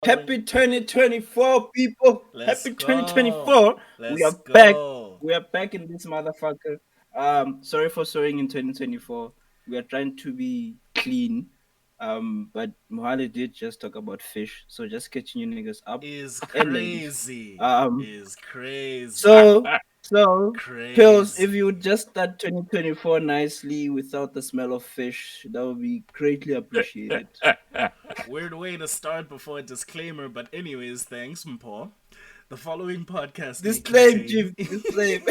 Happy 2024, people. Let's Happy go. 2024. We Let's are back. go. We are back in this motherfucker. Sorry for swearing in 2024. We are trying to be clean. But Mohali did just talk about fish. So just catching you niggas up Is and ladies. crazy. Um, Is crazy. so Pills, if you Crazy. would just start 2024 nicely without the smell of fish, that would be greatly appreciated. Weird way to start before a disclaimer, but anyways, thanks, Mpo. The following podcast may Disclaim, contain. Chief, disclaim.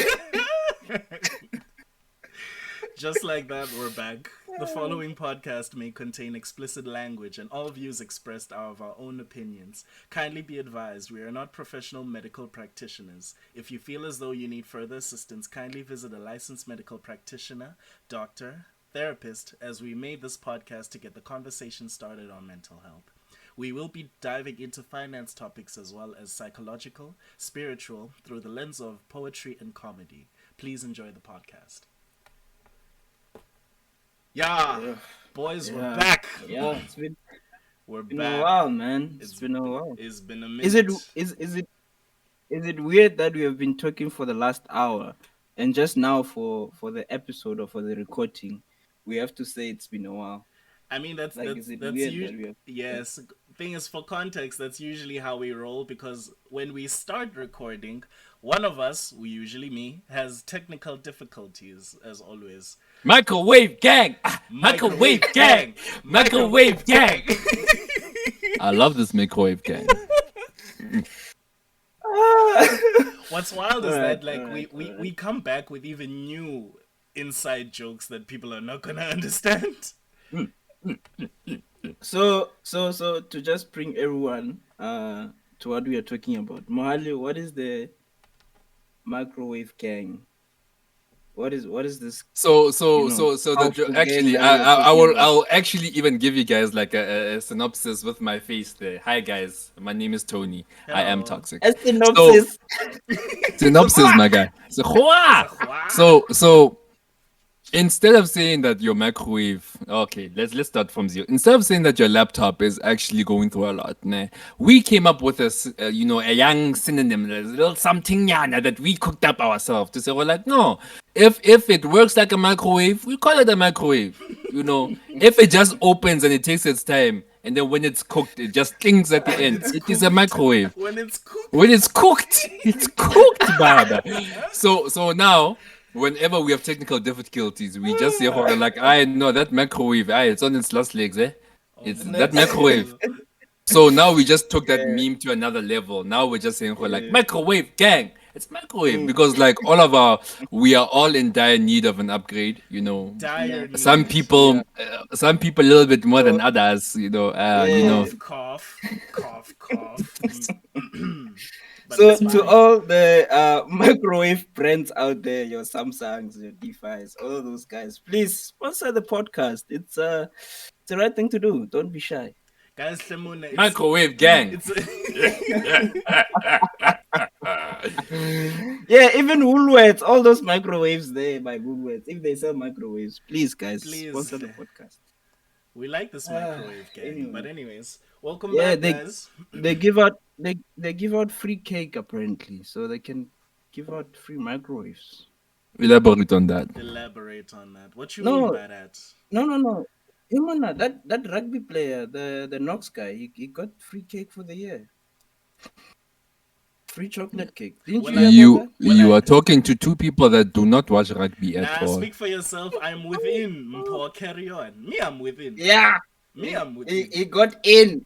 Just like that, we're back. The following podcast may contain explicit language, and all views expressed are of our own opinions. Kindly be advised, we are not professional medical practitioners. If you feel as though you need further assistance, kindly visit a licensed medical practitioner, doctor, therapist, as we made this podcast to get the conversation started on mental health. We will be diving into finance topics as well as psychological, spiritual, through the lens of poetry and comedy. Please enjoy the podcast. Yeah, Yeah, boys, we're yeah, back. yeah. We're Been a back. while, man. It's It's been a while. it's been a Is it minute. is it weird that we have been talking for the last hour, and just now for the episode or for the recording, we have to say it's been a while? I mean, that's Like, that's is it that's weird you. that we have? Yes. Thing is, for context, that's usually how we roll because when we start recording, one of us, usually me, has technical difficulties as always. Microwave gang! Microwave Microwave gang! gang, Microwave microwave gang! gang. I love this microwave gang. What's wild All is right, that all like right, we, all we right. we come back with even new inside jokes that people are not gonna understand. So to just bring everyone to what we are talking about, Mohali, what is the microwave gang? What is this? So Gang actually, that we are I talking will about? I'll actually even give you guys like a synopsis with my face there. Hi guys, my name is Tony. I am Hello. toxic. A So synopsis. synopsis, my guy. So Zahwa. so instead of saying that your microwave, okay, let's start from zero. Instead of saying that your laptop is actually going through a lot, nah, we came up with a young synonym, a little something yana that we cooked up ourselves to say we're like, no, if it works like a microwave, we call it a microwave. If it just opens and it takes its time, and then when it's cooked, it just clings at the When end. it's It is a cooked. microwave. When it's cooked. When it's cooked, it's cooked, Baba. So now, whenever we have technical difficulties, we just say, "Jorge, like, I know that microwave, it's on its last legs, eh? It's On that next microwave." level. So now we just took that Yeah, meme to another level. Now we're just saying, "Jorge, like, yeah. microwave gang. It's microwave Mm, because like we are all in dire need of an upgrade. Dire Some need. yeah. people a little bit more than So others. yeah. Cough, cough, cough, cough. But So it's to fine. all the microwave brands out there, your Samsungs, your D5s, all of those guys, please sponsor the podcast. It's the right thing to do. Don't be shy. Guys, Lemuna, Microwave gang. it's Yeah, even Woolworths, all those microwaves there by Woolworths. If they sell microwaves, please guys please. sponsor the podcast. We like this microwave gang. But Anyway, anyways, welcome yeah, back, they guys. they give out they give out free cake apparently, so they can give out free microwaves. Elaborate on that. Elaborate on that. What you mean No, by that? no. Humana, that rugby player, the Knox guy, he got free cake for the year. Free chocolate cake. Didn't Well, you I, hear about You that? well, you I. are talking to two people that do not watch rugby at Nah, all. speak for yourself. I'm within. Mpo, carry on. Me, I'm within. Yeah, Me, I'm he within. got in.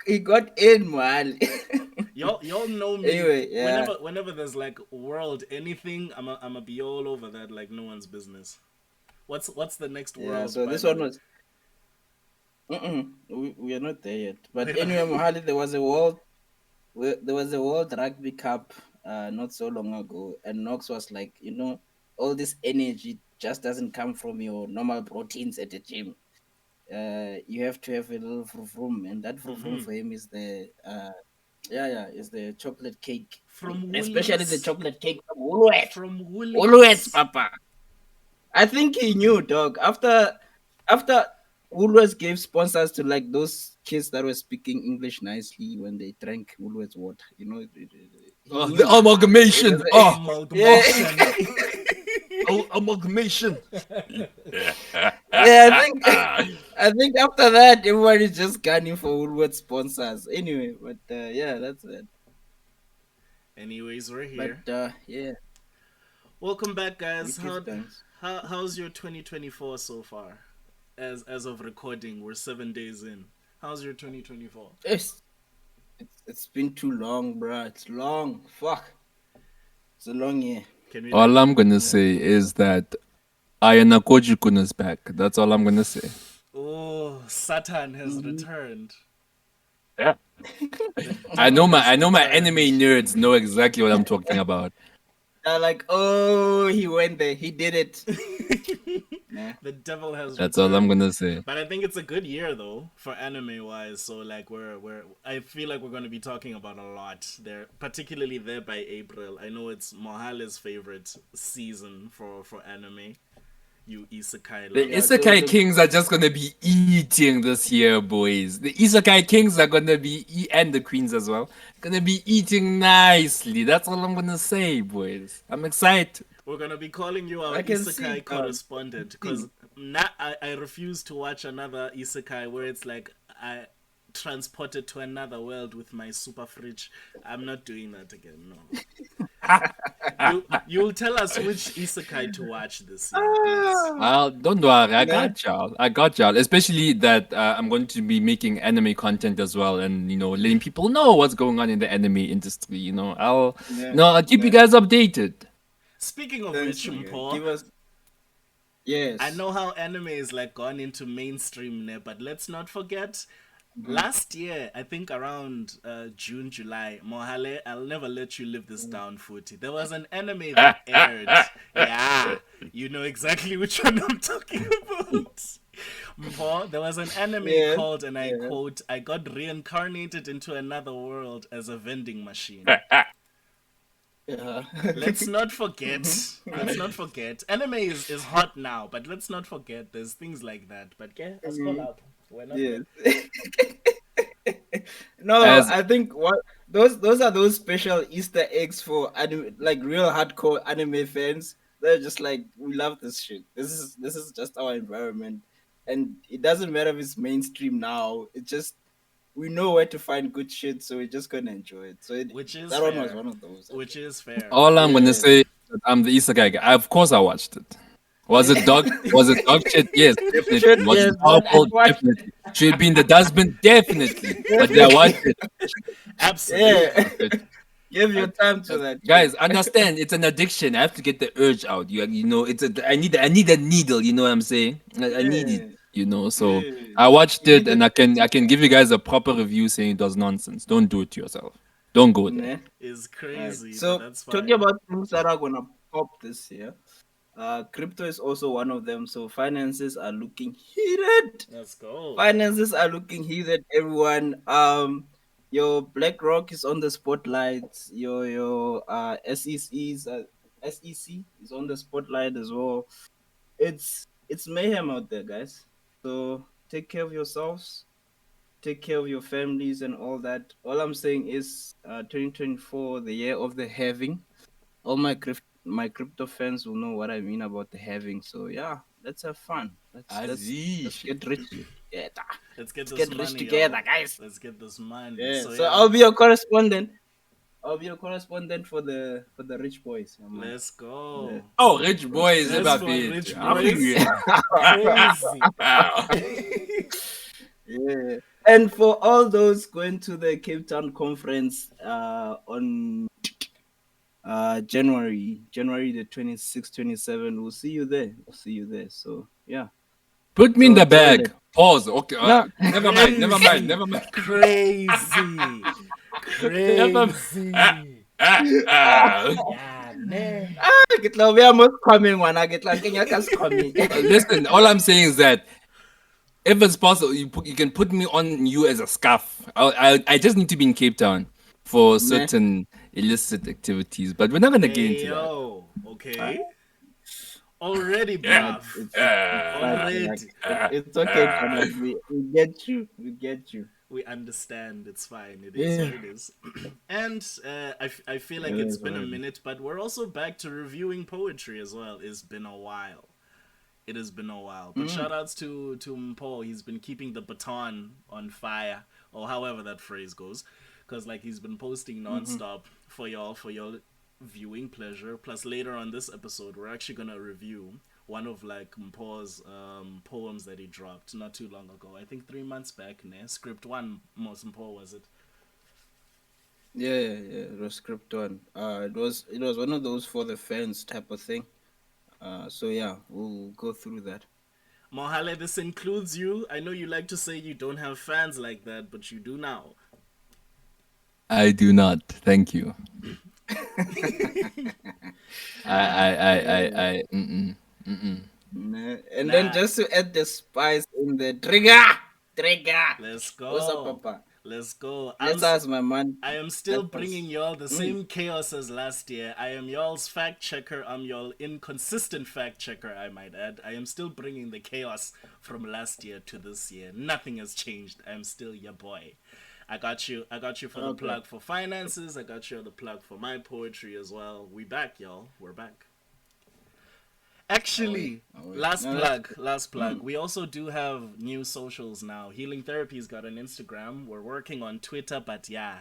He got in, man. Y'all know me. Anyway, yeah, Whenever there's like world anything, I'm a be all over that like no one's business. What's the next yeah. world, So by this the one way? was. We are not there yet. But anyway, Mohali, there was a World Rugby Cup not so long ago, and Knox was like, all this energy just doesn't come from your normal proteins at the gym. You have to have a little vroom, and that vroom Mm-hmm. for him is is the chocolate cake, From especially the Woolies. chocolate cake from Woolworths. From Woolworths, Woolies. Papa. I think he knew, dog. After Woolworths gave sponsors to like those kids that were speaking English nicely when they drank Woolworths water. He Oh, the knew. amalgamation. Oh, Yeah, Amalgamation. amalgamation. yeah. I think after that, everybody's just gunning for Woolworths sponsors. Anyway, but yeah, that's it. Anyways, we're But here. yeah, Welcome back, we guys. give thanks. How's your 2024 so far? As of recording, we're 7 days in. How's your 2024? Yes, it's been too long, bro. It's long. Fuck, it's a long year. Can we All like I'm gonna Yeah. say is that Ayana Kojikun is back. That's all I'm gonna say. Oh, Satan has Mhm. returned. Yeah. The I devil know my has I know my anime returned. nerds know exactly what I'm talking about. They're like, oh, he went there. He did it. Nah. The devil has That's all I'm returned. gonna say. But I think it's a good year though for anime wise. So like we're I feel like we're going to be talking about a lot there, particularly there by April. I know it's Mohale's favorite season for anime. You isekai The Yeah. lovers. So Isekai the Kings are just gonna be eating this year, boys. The Isekai Kings are gonna and the Queens as well, gonna be eating nicely. That's all I'm gonna say, boys. I'm excited. We're gonna be calling you our I can see it isekai now. correspondent See. because I refuse to watch another isekai where it's like I transported to another world with my super fridge. I'm not doing that again. No. You'll tell us which isekai to watch this year, please. Ah, Don't worry, I nah. got y'all. I got y'all. Especially that I'm going to be making anime content as well, and letting people know what's going on in the anime industry. Nah. I'll keep you Nah. guys updated. Speaking of Thanks, which, nigga. Mpo, Give us. I Yes. know how anime is like gone into mainstream now, but let's not forget Mhm. last year, I think around June, July, Mohale, I'll never let you live this down, Footy. There was an anime that aired. Yeah, you know exactly which one I'm talking about. Mpo, there was an anime Yes. called, and I Yes. quote, I got reincarnated into another world as a vending machine. Yeah. Let's not Mhm. forget. Let's not forget. Anime is hot now, but let's not forget there's things like that. But yeah, as call Mhm. up. We're not Yes. there. No, As I think what those are those special Easter eggs for anime, like real hardcore anime fans. They're just like, we love this shit. This is just our environment, and it doesn't matter if it's mainstream now. It just, we know where to find good shit, so we're just gonna enjoy it. So Which is that one was fair. one of those, I Which think. is fair. all I'm gonna Yeah. say is that I'm the Isekai guy. Of course, I watched it. Was it dog? Was it dog shit? Yes, Shit, definitely. Was it yes, but horrible? it was. Definitely. Should it be in the dustbin? Definitely. But did I watch it? Yes, I Yeah. Absolutely. watched it. Give I, your time to that shit. guys, understand? It's an addiction. I have to get the urge out. It's a. I need a needle. You know what I'm saying? I need it. Yeah. So Yeah. I watched You need it, the and I can give you guys a proper review saying it was nonsense. Don't do it to yourself. Don't go there. nah. Is Right. crazy, but So that's talking fine. about things that are gonna pop this year, crypto is also one of them. So finances are looking heated. Let's go. Finances are looking heated. Everyone, your BlackRock is on the spotlight. Your SEC is on the spotlight as well. It's mayhem out there, guys. So take care of yourselves, take care of your families and all that. All I'm saying is 2024, the year of the having. All my crypto fans will know what I mean about the having. So yeah, let's have fun. Let's Azish. get rich together. Let's get Let's this get rich money, together, yo. guys. Let's get this money. Yeah. So So yeah, I'll be your correspondent. I'll be your correspondent for the rich boys, yeah, man. let's The go. Oh, rich boys, Just ever correspondent. for bit. rich I'm boys. here. Crazy. Yeah. And for all those going to the Cape Town conference on January the 26th, 27th, we'll see you there. We'll see you there. So yeah. Put me in So the join bag. it. Pause. Okay. No. Never mind. Never mind. Crazy. Never mind. Crazy. Never. Crazy. Ah. Yeah, ne. Get like we are most coming one. I get like Kenya kas coming. Listen, all I'm saying is that if it's possible, you can put me on you as a scarf. I just need to be in Cape Town for Nah. certain illicit activities, but we're not gonna get Hey into that. yo. Okay. Already, No, bruv. it's fine, Janak. Already. It's okay, Janak. We get you. We get you. We understand. It's fine. It is what Yeah. it is. And I feel like It it's is been what a it is. minute, but we're also back to reviewing poetry as well. It's been a while. It has been a while. But Mm, shout outs to Mpo. He's been keeping the baton on fire, or however that phrase goes. Because, like, he's been posting mm-hmm. nonstop for your viewing pleasure. Plus, later on this episode, we're actually going to review one of, like, Mpo's poems that he dropped not too long ago. I think 3 months back, ne? Script 1, Mos Mpo, was it? Yeah. It was script one. It was one of those for the fans type of thing. So yeah, we'll go through that. Mohale, this includes you. I know you like to say you don't have fans like that, but you do now. I do not. Thank you. Yeah. Mm-mm, mm-mm. Nah. And then Nah, just to add the spice in the trigger. let's What's up, go. Papa? Let's go. Let's ask my man. I am still Let bringing us. y'all the Mm, same chaos as last year. I am y'all's fact checker. I'm y'all inconsistent fact checker, I might add. I am still bringing the chaos from last year to this year. Nothing has changed. I am still your boy. I got you. I got you for the okay. plug for finances. I got you the plug for my poetry as well. We back, y'all. We're back. Oh wait. Actually, Oh wait. last No, that's plug, good. last plug. Mm. We also do have new socials now. Healing Therapy's got an Instagram. We're working on Twitter, but yeah,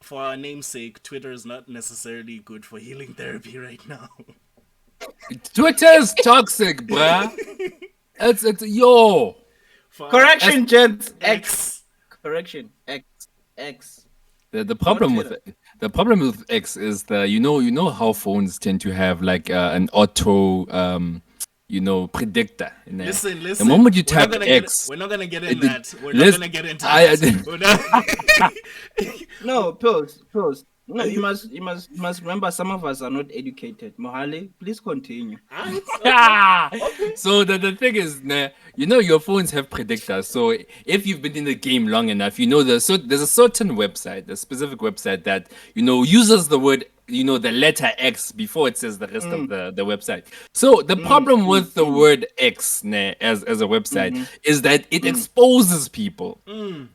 for our namesake, Twitter is not necessarily good for healing therapy right now. Twitter's toxic, bruh. It's yo. For our As Correction, gents. X. X, Correction. X. X. the Not problem with Twitter. the problem with X is the you know how phones tend to have like an auto predictor in there. listen, The listen. moment you type X, We're not gonna get in it that. We're not list gonna get into I that. We're not. No, pause. Pause. No, you must remember some of us are not educated. Mohale, please continue. Alright, okay, okay. so the thing is, nah, your phones have predictors. So if you've been in the game long enough, there's a certain website, a specific website that uses the word the letter X before it says the rest of Mm, the website. So the mm, problem mm, with the mm, word X nah, as a website mm-hmm, is that it mm. exposes people.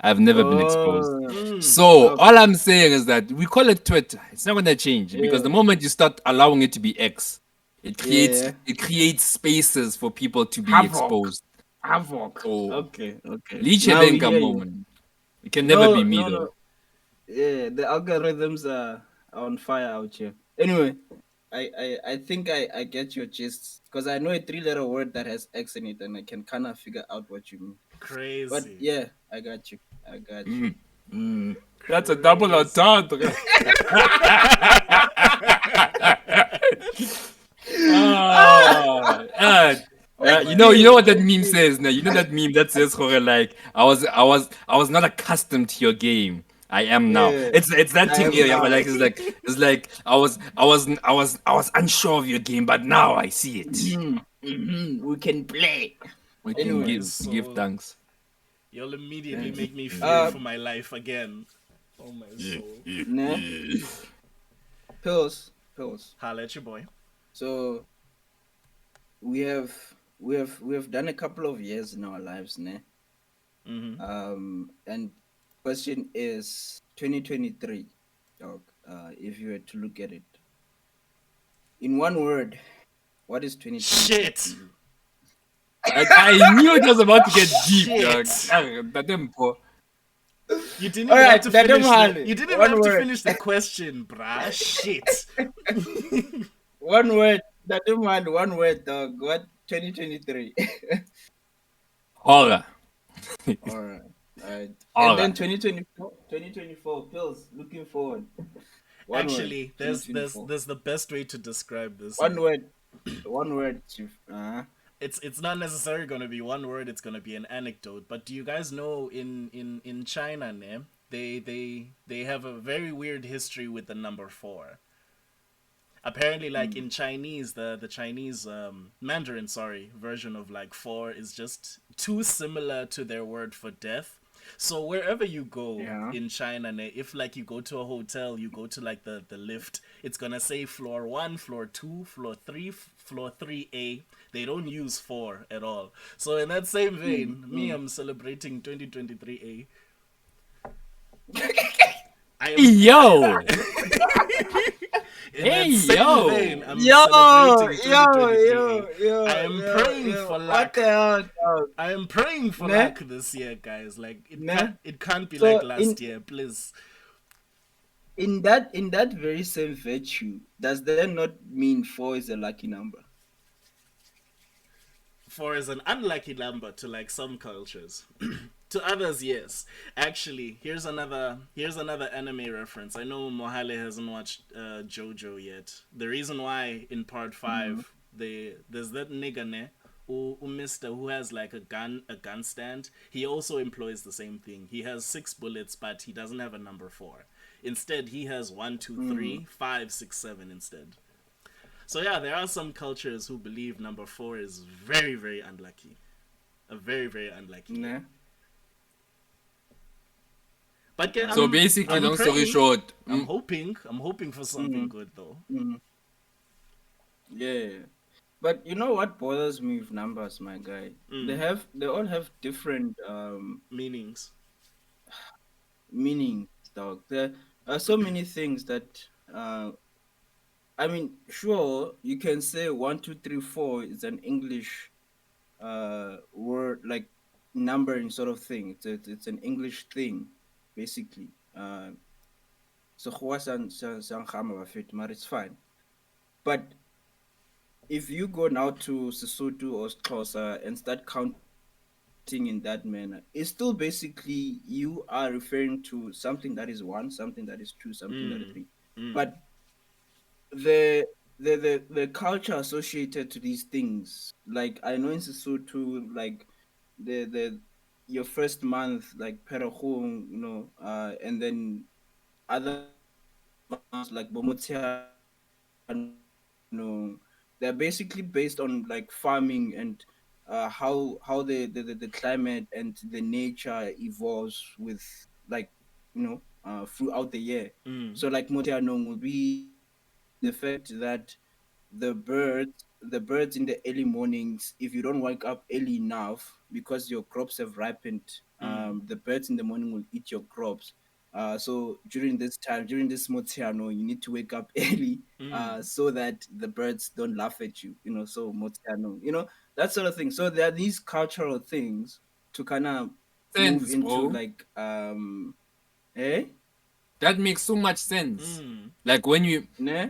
I've never been exposed. Oh, So okay. all I'm saying is that we call it Twitter. It's not gonna change because Yeah, the moment you start allowing it to be X, it creates yeah. it creates spaces for people to be Havoc. exposed. Havoc. So Okay. Liche Now we Denka hear you. moment. It can never be No, me no, though. no. Yeah, the algorithms are on fire out here. Anyway, I think I get your gist because I know a three-letter word that has X in it, and I can kind of figure out what you mean. But Crazy, yeah, I got you. I got you. That's a double crazy. entendre. Oh, you know Okay, what that meme okay. says now. You know that meme that says, "Jorge, like I was not accustomed to your game. I am now." Yeah, It's that I thing am here. Yeah, but now. like I was unsure of your game, but now I see it. We can play. We Oh can Anyway, my give soul. thanks. You'll immediately thanks. make me fear Uh, for my life again. Oh my soul. nah, pills. Holla at your boy. So we have done a couple of years in our lives, nah. Mm-hmm. And question is 2023, dog. If you were to look at it in one word, what is 2023 to Shit! you? I knew it was about to get deep, dog. Shit! That tempo. You didn't All even have right, to Dadam finish the. Hali, You didn't even one have to word, finish the question, bruh. Shit. one word, Dadam Hali, one word, dog. What 2023? Horror. All right, all right. And Horror. then 2024 pills. Looking forward. One word, Actually, twenty-twenty-four. there's the best way to describe this. One Ne? word, one word, chief. It's not necessarily gonna be one word. It's gonna be an anecdote. But do you guys know in China, ne, they have a very weird history with the number four. Apparently, like in Chinese, the Chinese Mandarin, sorry, version of like four is just too similar to their word for death. So wherever you go Yeah. in China, if like you go to a hotel, you go to like the lift, it's gonna say floor one, floor two, floor three, floor 3A. They don't use four at all. So in that same Mm, vein, me, mm. I'm celebrating 2023A. I am Yo, in hey that same vein, yo. I'm Yo, celebrating yo, yo, 2023A. yo, I am yo, praying yo. for What the luck. hell, dog? I am praying for Ne? luck this year, guys. Like Ne? it can't be like So last year, please. in that very same virtue, does that not mean four is a lucky number? Four is an unlucky number to like some cultures. To others, yes. Actually, here's another anime reference. I know Mohale hasn't watched JoJo yet. The reason why in part Mm, 5 there's that nigga ne who Mister who has like a gun stand. He also employs the same thing. He has 6 bullets, but he doesn't have a number 4. Instead, he has one, two, mm. three, 5, 6, 7 instead. So yeah, there are some cultures who believe number 4 is very, very unlucky. A very, very unlucky year. Ne? But yeah, So Um, basically, I'm long story praying. short, I'm hoping for something mm, good though. mm. Yeah. But you know what bothers me with numbers, my guy? They all have different Meanings. meanings, dog. There are so many things that I mean, sure, you can say 1, 2, 3, 4 is an English word like numbering sort of thing. It's an English thing, basically. So it's fine. But if you go now to Sesotho or Xhosa and start counting in that manner, it's still basically you are referring to something that is one, something that is two, something that is three. But the culture associated to these things, like I know in Sesotho, like the your first month, like Perahong, and then other months like Bomotiano, they're basically based on like farming and how the climate and the nature evolves with like throughout the year. So like Motiano will be the fact that the birds in the early mornings, if you don't wake up early enough because your crops have ripened, the birds in the morning will eat your crops. So during this motiano, you need to wake up early so that the birds don't laugh at you, so motiano, that sort of thing. So there are these cultural things to kind of move sense, into bro. like eh That makes so much sense. Like when ne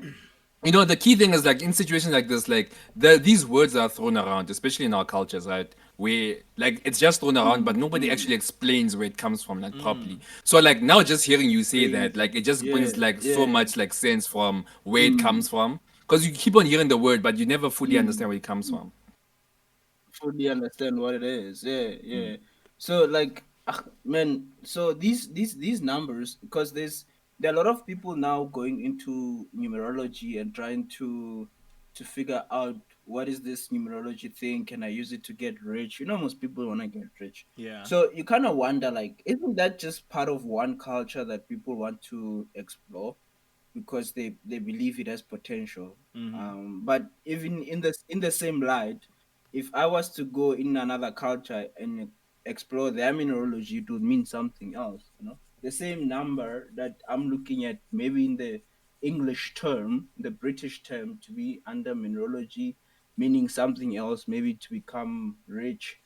you know, the key thing is like in situations like this, like these words are thrown around, especially in our cultures, right? Where like it's just thrown around, but nobody actually explains where it comes from, like properly. So like now, just hearing you say that, explains like it. it just Yeah, brings like so yeah. much like sense from where it comes Mm, from, because you keep on hearing the word, but you never fully understand mm. where it comes from. Fully understand what it is. Yeah, yeah. So like, man. So these numbers, because there are a lot of people now going into numerology and trying to figure out what is this numerology thing. Can I use it to get rich? Most people want to get rich. Yeah. So you kind of wonder, like, isn't that just part of one culture that people want to explore? Because they believe it has potential. But even in the same light, if I was to go in another culture and explore their mineralogy, it would mean something else. The same number that I'm looking at, maybe in the English term, the British term, to be under mineralogy, meaning something else, maybe to become rich.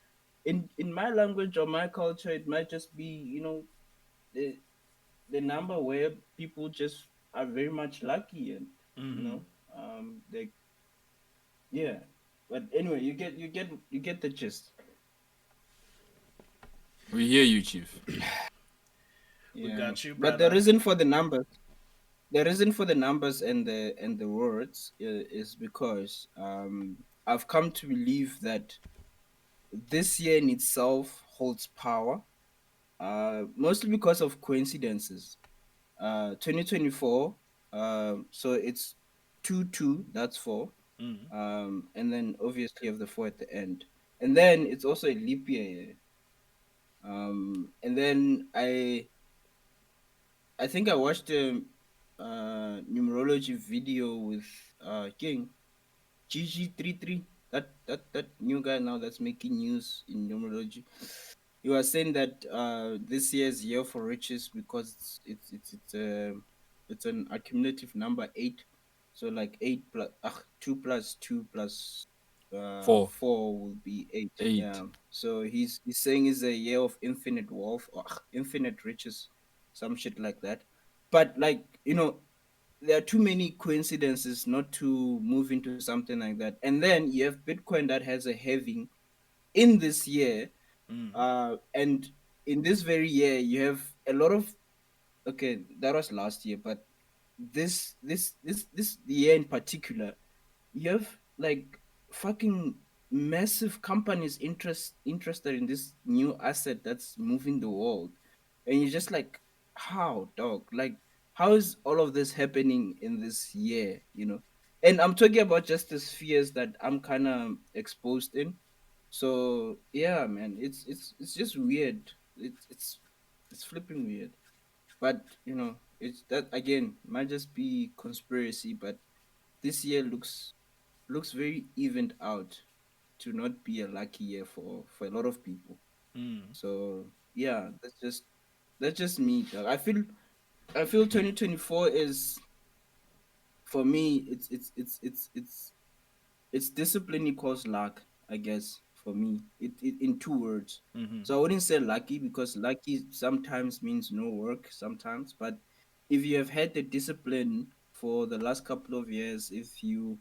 In my language or my culture, it might just be the the number where people just are very much lucky and they yeah. But anyway, you get the gist. We hear you, chief. We Yeah. got you, But the brother. reason for the numbers and the words is because I've come to believe that this year in itself holds power, mostly because of coincidences. 2024, so it's 2 2, that's four. And then obviously of the four at the end. And then it's also a leap year. And then I think I watched a numerology video with King GG33. That new guy now that's making news in numerology. He was saying that this year's year for riches because it's an accumulative number 8. So like 8 plus 2 plus 2 plus 4, 4 will be 8. 8. Yeah. So he's saying it's a year of infinite wealth or infinite riches, some shit like that. But like, there are too many coincidences not to move into something like that. And then you have Bitcoin that has a halving in this year, and in this very year you have a lot of, okay, that was last year, but this year in particular, you have like fucking massive companies interested in this new asset that's moving the world, and you're just like, how, dog, like, how is all of this happening in this year, and I'm talking about just the spheres that I'm kind of exposed in. So yeah, man, it's just weird. It's flipping weird. But it's that again might just be conspiracy, but this year looks very evened out to not be a lucky year for a lot of people. So yeah, that's just me, dog. I feel 2024 is, for me, it's discipline equals luck, I guess, for me. It in two words. So I wouldn't say lucky, because lucky sometimes means no work sometimes, but if you have had the discipline for the last couple of years, if you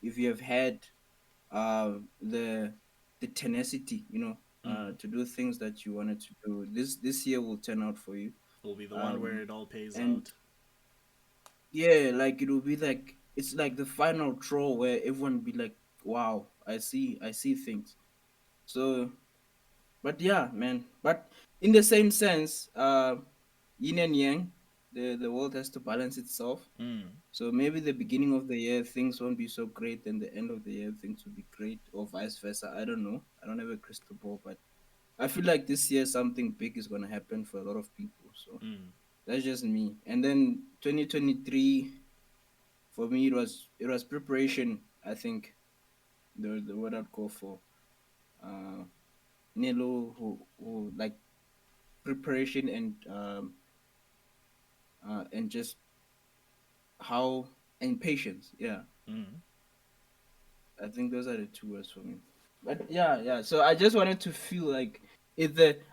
have had the tenacity, to do things that you wanted to do, this year will turn out for you. Will be the one where Um it all pays and out. yeah, like it will be like, it's like the final draw where everyone will be like, wow, I see things. So, but yeah, man. But in the same sense, yin and yang, the world has to balance itself. So maybe the beginning of the year things won't be so great, and the end of the year things will be great, or vice versa. I don't know. I don't have a crystal ball, but I feel like this year something big is gonna happen for a lot of people. So that's just me. And then 2023, for me, it was preparation. I think the word I'd go for. Uh, Nilo, who like preparation, and just how, and patience. Yeah, I think those are the two words for me. But yeah, yeah. So I just wanted to feel like,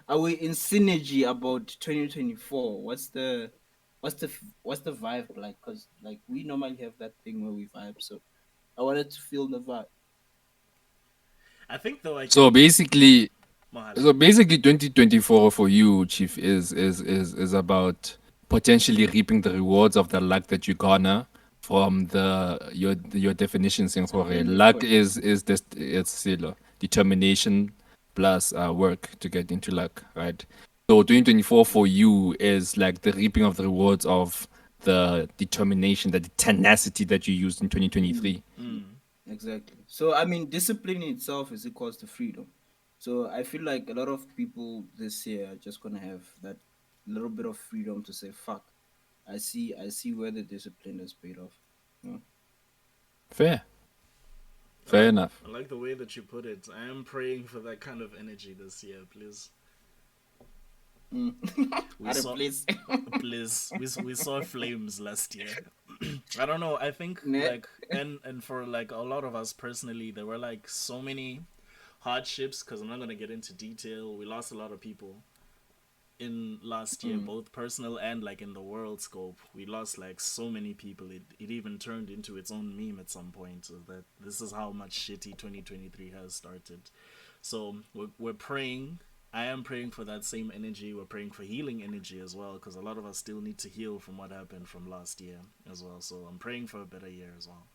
are we in synergy about 2024? What's the vibe like? Cause like we normally have that thing where we vibe. So I wanted to feel the vibe. I think though I So can. basically, Mohala. so basically, 2024 for you, Chief, is about potentially reaping the rewards of the luck that you garner from your definition saying for luck Bitcoin. is this, it's determination plus work to get into luck, right? So 2024 for you is like the reaping of the rewards of the determination, the tenacity that you used in Mm, 2023. mm, exactly. So I mean, discipline in itself is equals to freedom. So I feel like a lot of people this year are just gonna have that little bit of freedom to say, "Fuck, I see where the discipline has paid off." You Fair, I fair like enough. I like the way that you put it. I am praying for that kind of energy this year, please. Mm. We At a saw, place. please, we saw flames last year. I don't know. I think Ne? like and for like a lot of us personally, there were like so many hardships because I'm not gonna get into detail. We lost a lot of people in last year, Mm. both personal and like in the world scope. We lost like so many people. It even turned into its own meme at some point. So that this is how much shitty 2023 has started. So we're praying. I am praying for that same energy. We're praying for healing energy as well, because a lot of us still need to heal from what happened from last year as well. So I'm praying for a better year as well.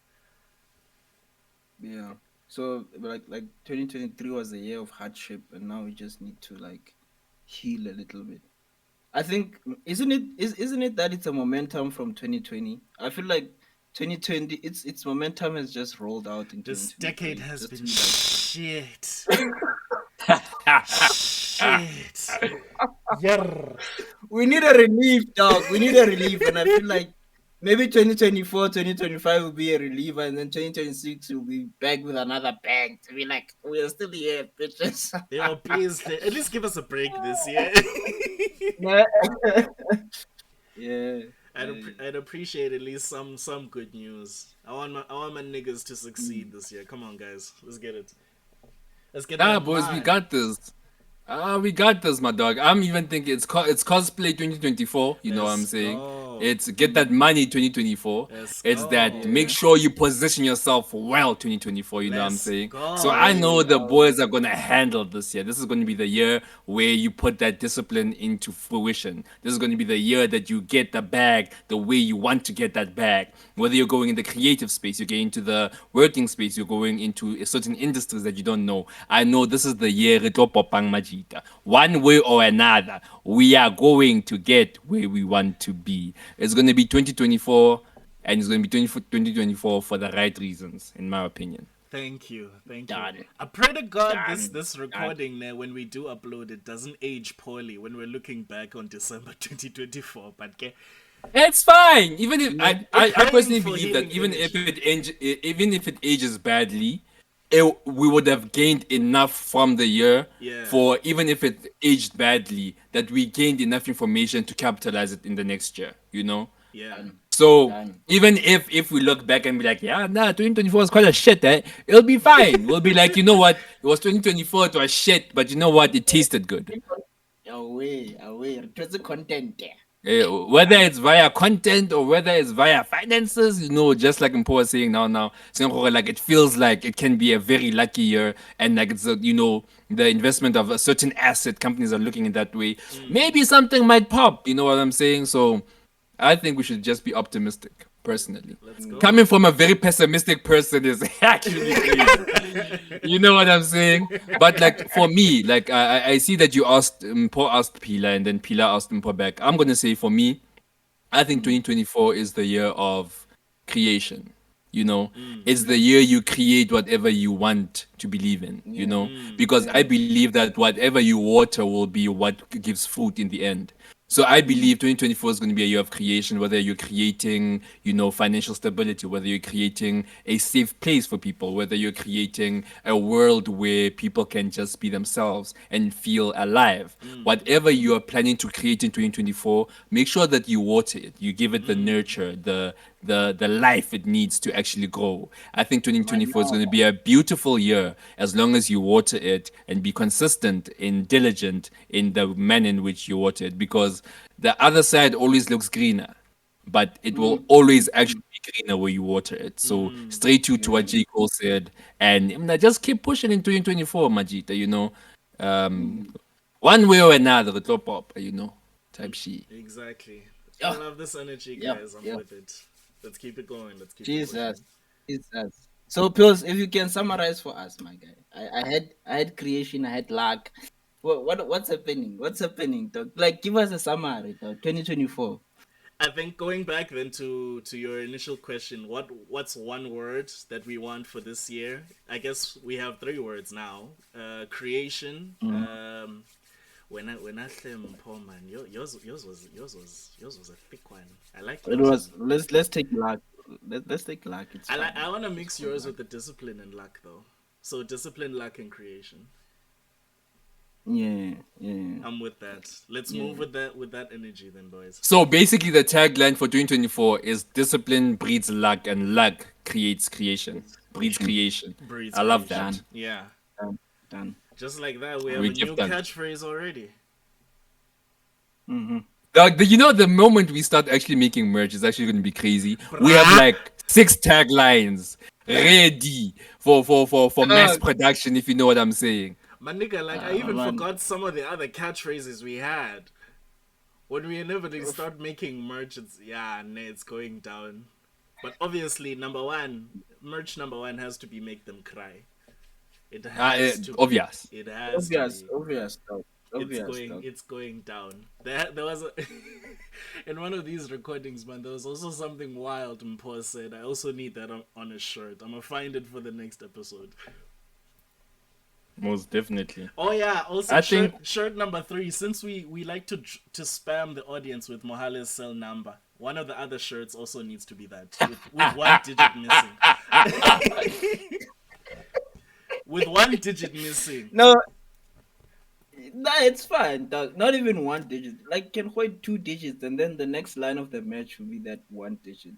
Yeah. So like 2023 was a year of hardship, and now we just need to like heal a little bit. I think, isn't it that it's a momentum from 2020? I feel like 2020, its momentum has just rolled out in This decade 2023, has just to been be like, shit. Shit. Yeah. We need a relief, dog. We need a relief. And I feel like maybe 2024, 2025 will be a relief. And then 2026 will be back with another bang to be like, we are still here, bitches. Yo, please, at least give us a break this year. Yeah. Yeah. I'd appreciate at least some good news. I want my niggas to succeed this year. Come on, guys, let's get it. Let's get Ah, that boys, we pie. got this. Ah, we got this, my dog. I'm even thinking it's cosplay 2024. You know what I'm Let's saying? go. It's get that money 2024. Let's It's that go. make Yeah. sure you position yourself well 2024. You know what I'm Let's saying? So I go. know Away, the away. boys are gonna handle this year. This is going to be the year where you put that discipline into fruition. This is going to be the year that you get the bag the way you want to get that bag. Whether you're going in the creative space, you're going into the working space, you're going into a certain industries that you don't know. I know this is the year re tlo popang majita. One way or another, we are going to get where we want to be. It's going to be 2024, and it's going to be 2024 for the right reasons, in my opinion. Thank you, thank you. Done. I pray to God this Done. this Done. recording there when we do upload it doesn't age poorly when we're looking back on December 2024. But It's fine. Even if Yeah. we're I praying personally for believe that healing energy. even if it ages badly, we would have gained enough from the year Yeah, for even if it aged badly that we gained enough information to capitalize it in the next year. You know. yeah. Done. So Done. even if we look back and be like, yeah, nah, 2024 was quite a shit, it'll be fine. We'll be like, you know what? It was 2024, it was shit, but you know what? It tasted good. Away, away. It was the content there. Whether it's via content or whether it's via finances, just like Mpo was saying now, like it feels like it can be a very lucky year, and like it's the investment of a certain asset. Companies are looking in that way. Mm, Maybe something might pop. You know what I'm saying? So, I think we should just be optimistic. Personally, let's coming go. from a very pessimistic person is actually crazy. You know what I'm saying? But like for me, like I see that you asked Mpo asked Pila and then Pila asked Mpo back. I'm gonna say for me, I think 2024 is the year of creation. You know, it's the year you create whatever you want to believe in, Yeah. because I Yeah. believe that whatever you water will be what gives fruit in the end. So I believe 2024 is going to be a year of creation, whether you're creating, financial stability, whether you're creating a safe place for people, whether you're creating a world where people can just be themselves and feel alive. Whatever you are planning to create in 2024, make sure that you water it, you give it the nurture, the life it needs to actually grow. I think My 2024 is lord. going to be a beautiful year as long as you water it and be consistent and diligent in the manner in which you water it, because the other side always looks greener, but it will always actually be greener where you water it. So stay true to what Yeah. J. Cole said, and just keep pushing in 2024, Majita, um, one way or another, the top up, type shit. Exactly. I Yeah. love this energy, Yeah. guys. I'm Yeah. with it. Let's keep it going. Let's keep it pushing. Jesus. Jesus. So Pills, if you can summarize for us, my guy. I had creation, I had luck. What's happening? What's happening, dog? Like give us a summary, dog. 2024. I think going back then to your initial question, what's one word that we want for this year? I guess we have three words now. Creation. When I say poor man, yours was a thick one. I like It yours was one. let's take luck. Let's take luck. It's I fine. want to Just mix call yours luck. with the discipline and luck though. So discipline, luck, and creation. Yeah, yeah, I'm with that. Let's move yeah. with that energy then, boys. So basically, the tagline for 2024 is discipline breeds luck, and luck creates creation, It's breeds creation. creation. Breeds I love creation. that. Done. Yeah. Done. Done. Just like that, we have We a give new that. catchphrase already. Mm-hmm. The moment we start actually making merch is actually going to be crazy. We have Brah! like 6 taglines ready for mass Dog, production, if you know what I'm saying. My nigga, like I even man. forgot some of the other catchphrases we had. When we inevitably start making merch, it's going down. But obviously, merch number one has to be make them cry. It has to be. Obvious. It has to Obvious, be. obvious, dog. It's Obvious, going. dog. It's going down. There was a in one of these recordings, man. There was also something wild. Mpo said, "I also need that on a shirt. I'm gonna find it for the next episode." Most definitely. Oh yeah, also I think shirt number 3. Since we like to spam the audience with Mohale's cell number, one of the other shirts also needs to be that with one digit missing. With one digit missing. No, nah, it's fine, dog. Not even one digit. Like, can hold 2 digits, and then the next line of the match will be that one digit.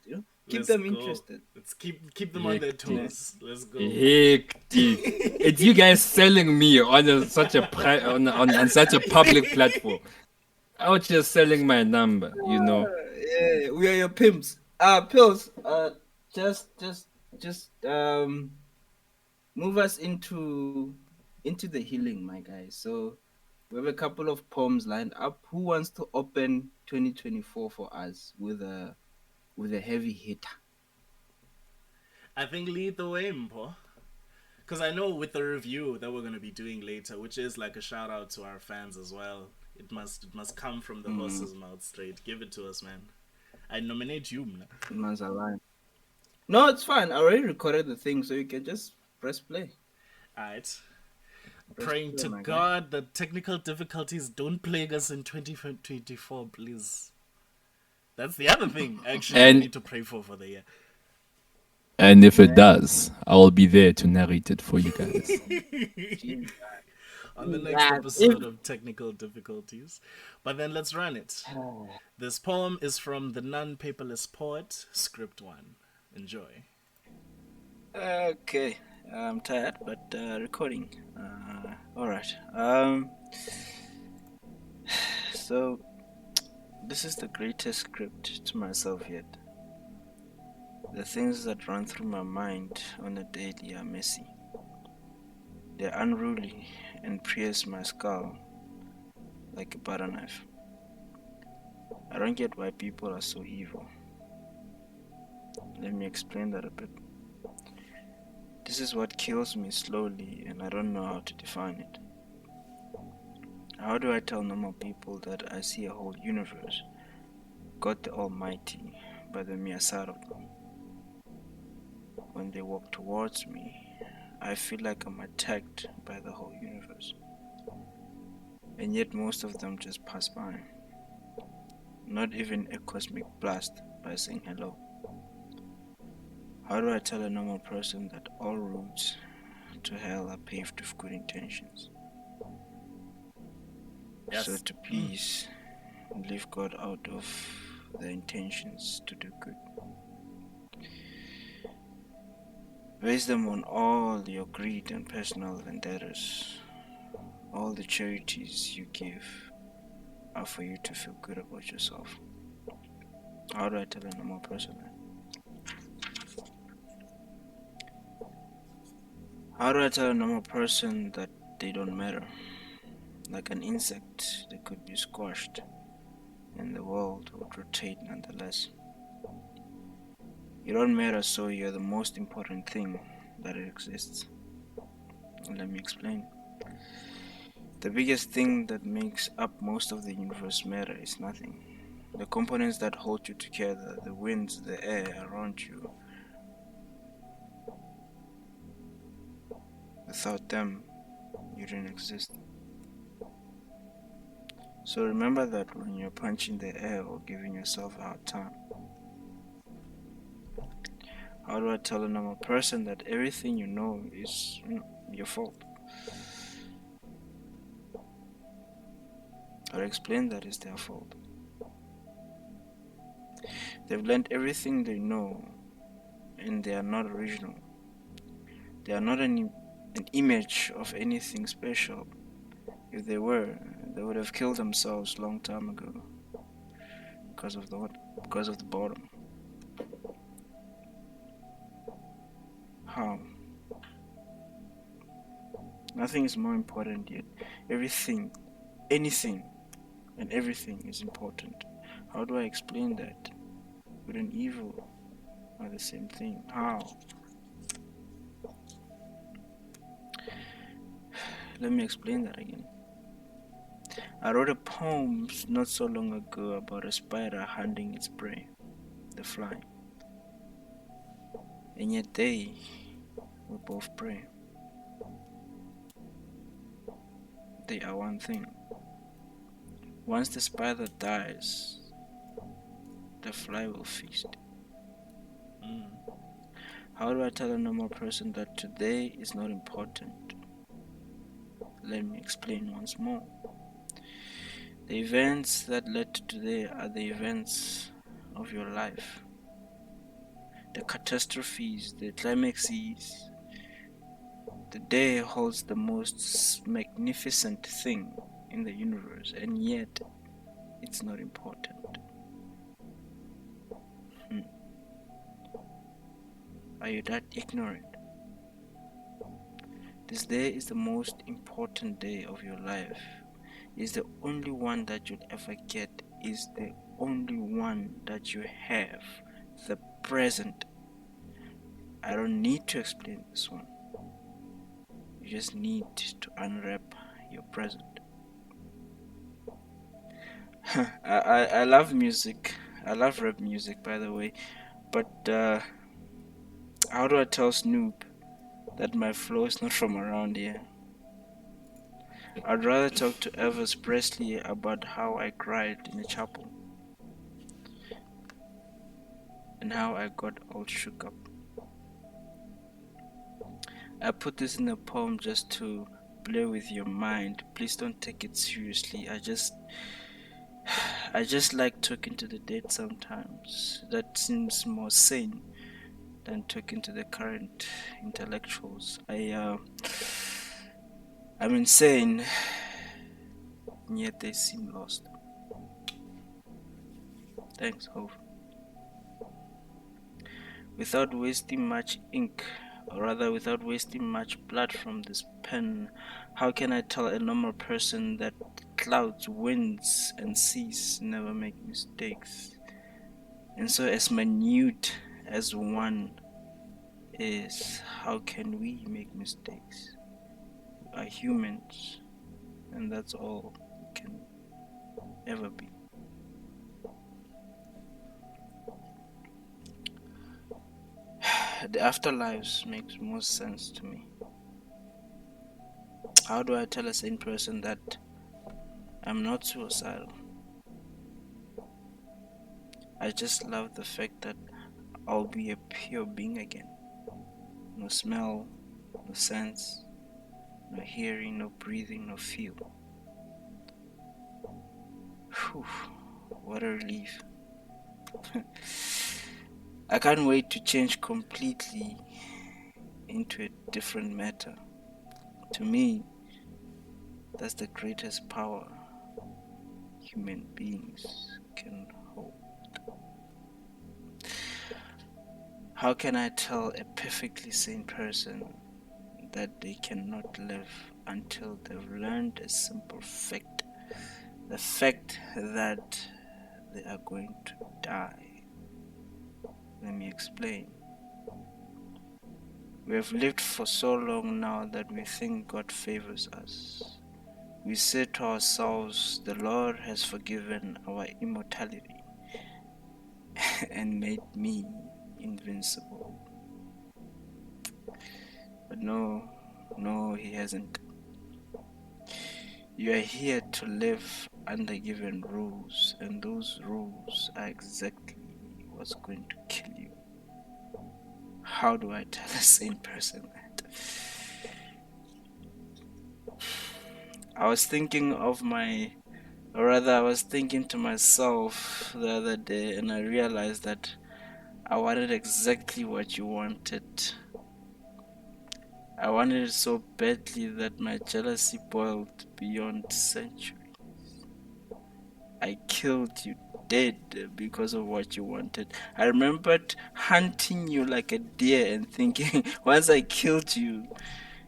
Keep Let's them go. interested. Let's keep them on their hectic. Yeah. toes. Let's go. Hectic. It's you guys selling me on such a on such a public platform. Out here selling my number, you know. Yeah, we are your pimps. Pills. Just, move us into the healing, my guys. So we have a couple of poems lined up. Who wants to open 2024 for us with a heavy hitter? I think lead the way, Mpo. Because I know with the review that we're going to be doing later, which is like a shout out to our fans as well, it must come from the Mm, horse's mouth straight. Give it to us, man. I nominate you, man. man's alive. No, it's fine. I already recorded the thing, so you can just press play. Alright. Press Praying play, to my guy. God that technical difficulties don't plague us in 2024, please. That's the other thing, actually, we And need to pray for the year. and if it does, I will be there to narrate it for you guys. Jesus. On the next Jesus. If episode of Technical Difficulties. But then let's run it. This poem is from the non-paperless poet, Script 1. Enjoy. okay, I'm tired, but recording. All right. So this is the greatest script to myself yet. The things that run through my mind on a daily are messy. They're unruly and pierce my skull like a butter knife. I don't get why people are so evil. Let me explain that a bit. This is what kills me slowly, and I don't know how to define it. How do I tell normal people that I see a whole universe, God the Almighty, by the mere sight of them? When they walk towards me, I feel like I'm attacked by the whole universe. And yet most of them just pass by. Not even a cosmic blast by saying hello. How do I tell a normal person that all roads to hell are paved with good intentions? So Yes. to please leave God out of the intentions to do good. Base them on all your greed and personal vendettas. All the charities you give are for you to feel good about yourself. How do I tell a normal person that? How do I tell a normal person that they don't matter? Like an insect, they could be squashed, and the world would rotate nonetheless. You don't matter, so you're the most important thing that exists. Let me explain. The biggest thing that makes up most of the universe matter is nothing. The components that hold you together, the winds, the air around you, without them, you don't exist. So remember that when you're punching the air or giving yourself a hard time. How do I tell a normal person that everything you know is your fault? Or explain that it's their fault. They've learned everything they know and they are not original. They are not an image of anything special. If they were, they would have killed themselves long time ago because of the what? Because of the bottom. How? Nothing is more important yet. Everything, anything, and everything is important. How do I explain that? Good and evil are the same thing. How? Let me explain that again. I wrote a poem not so long ago about a spider hunting its prey, the fly. And yet they were both prey. they are one thing. Once the spider dies, the fly will feast. Mm. How do I tell a normal person that today is not important? Let me explain once more. The events that led to today are the events of your life. The catastrophes, the climaxes. The day holds the most magnificent thing in the universe, and yet it's not important. Hmm. Are you that ignorant? This day is the most important day of your life. It's the only one that you'll ever get. Is the only one that you have. The present. I don't need to explain this one. You just need to unwrap your present. I love music. I love rap music, by the way. But how do I tell Snoop that my flow is not from around here? I'd rather talk to Elvis Presley about how I cried in a chapel and how I got all shook up. I put this in a poem just to play with your mind. Please don't take it seriously. I just like talking to the dead sometimes. That seems more sane than talking to the current intellectuals. I'm insane, and yet they seem lost. Thanks, Hove. Without wasting much ink, or rather without wasting much blood from this pen, how can I tell a normal person that clouds, winds, and seas never make mistakes? And so, as minute as one is, how can we make mistakes? We are humans, and that's all we can ever be. The afterlives makes more sense to me. How do I tell a sane person that I'm not suicidal? I just love the fact that I'll be a pure being again. No smell, no sense, no hearing, no breathing, no feel. Whew, what a relief. I can't wait to change completely into a different matter. To me, that's the greatest power human beings can hold. How can I tell a perfectly sane person that they cannot live until they've learned a simple fact? The fact that they are going to die. Let me explain. We have lived for so long now that we think God favors us. We say to ourselves, the Lord has forgiven our immortality and made me invincible. But no, He hasn't. You are here to live under given rules, and those rules are exactly what's going to kill you. How do I tell a sane person that? I was thinking to myself the other day, and I realized that I wanted exactly what you wanted. I wanted it so badly that my jealousy boiled beyond centuries. I killed you dead because of what you wanted. I remembered hunting you like a deer and thinking, once I killed you,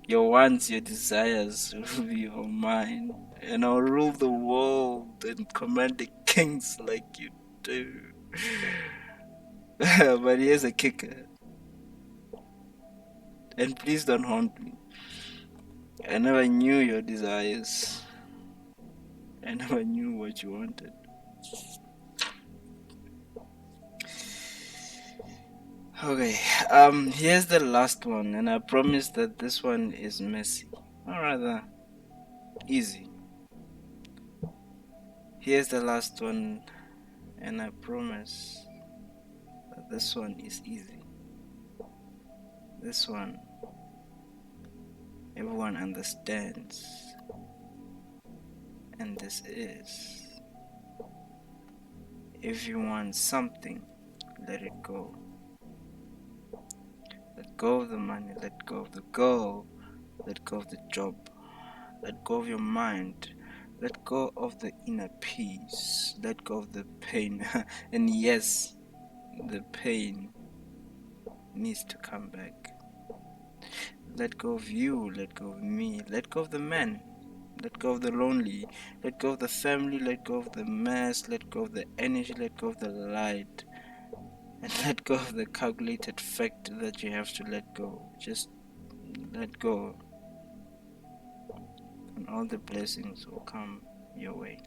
your wants, your desires will be all mine, and I'll rule the world and command the kings like you do. But here's a kicker, and please don't haunt me. I never knew your desires. I never knew what you wanted. Okay, here's the last one, and I promise that this one is messy, or rather, easy. Here's the last one, and I promise that this one is easy. This one, everyone understands. And this is, if you want something, let it go. Let go of the money, let go of the girl, let go of the job, let go of your mind, let go of the inner peace, let go of the pain. And yes, the pain needs to come back. Let go of you, let go of me, let go of the man, let go of the lonely, let go of the family, let go of the mess, let go of the energy, let go of the light, and let go of the calculated fact that you have to let go. Just let go, and all the blessings will come your way.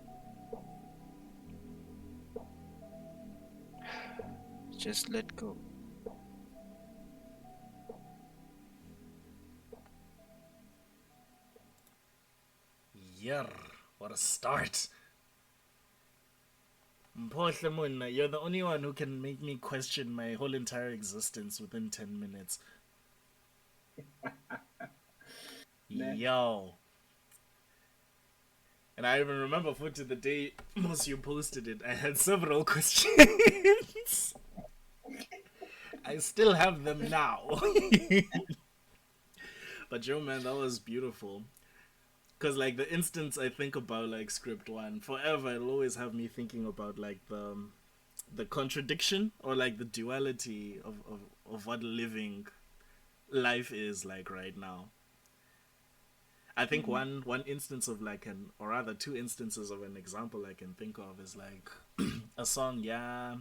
Just let go. Yer, what a start. Mpohle Munna, you're the only one who can make me question my whole entire existence within 10 minutes. Yo. And I even remember to the day most you posted it, I had several questions. I still have them now. But yo, man, that was beautiful. Because like the instance I think about like script one forever, it'll always have me thinking about like the contradiction or like the duality of what living life is like right now. I think one instance of like an, or rather two instances of an example I can think of is like a song, yeah,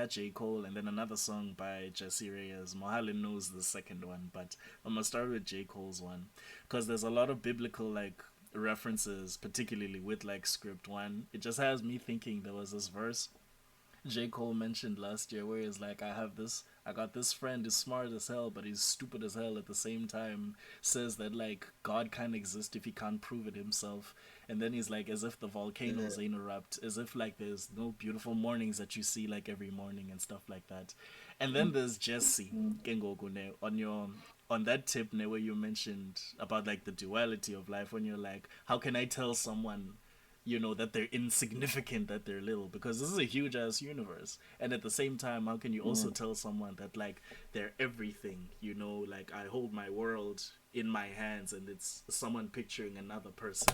J. Cole, and then another song by Jesse Reyes. Mohalin knows the second one, but I'm gonna start with J. Cole's one because there's a lot of biblical like references, particularly with like script one. It just has me thinking there was this verse J. Cole mentioned last year where he's like, I got this friend who's smart as hell, but he's stupid as hell at the same time. Says that like God can't exist if he can't prove it himself. And then he's like, as if the volcanoes ain't erupt, as if like there's no beautiful mornings that you see like every morning and stuff like that. And then there's Jesse Kengogune on your on that tip where you mentioned about like the duality of life when you're like, how can I tell someone that they're insignificant, that they're little, because this is a huge ass universe. And at the same time, how can you also tell someone that like they're everything? Like I hold my world in my hands and it's someone picturing another person.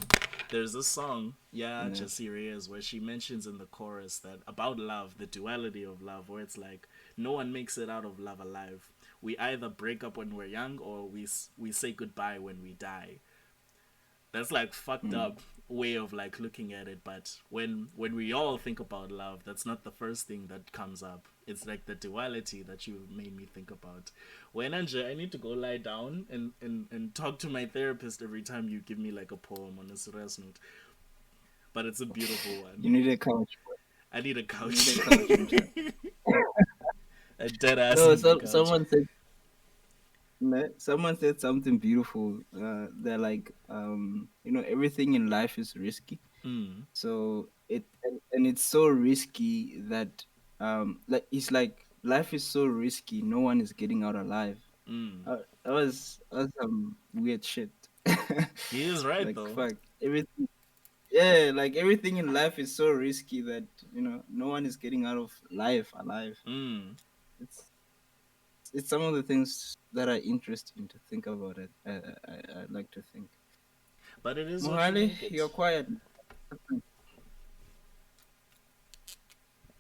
There's a song, yeah, Yeah. Jessie Reyes, where she mentions in the chorus that about love, the duality of love, where it's like no one makes it out of love alive. We either break up when we're young or we say goodbye when we die. That's like fucked Mm. up way of like looking at it, but when we all think about love, that's not the first thing that comes up. It's like the duality that you made me think about. When Anja, I need to go lie down and talk to my therapist every time you give me like a poem on a serious note. But it's a beautiful You one. need a couch. I need a You need couch. a couch, Mja. A dead ass No, need a so couch. someone said something beautiful. They're like, everything in life is risky. Mm, So and it's so risky that like it's like life is so risky. No one is getting out alive. mm. That was some weird shit. He is right Like though. fuck everything. Yeah, like everything in life is so risky that no one is getting out of life alive. Mm. It's it's some of the things that are interesting to think about. It I like to think. But it is what you Mohali, make it. you're quiet.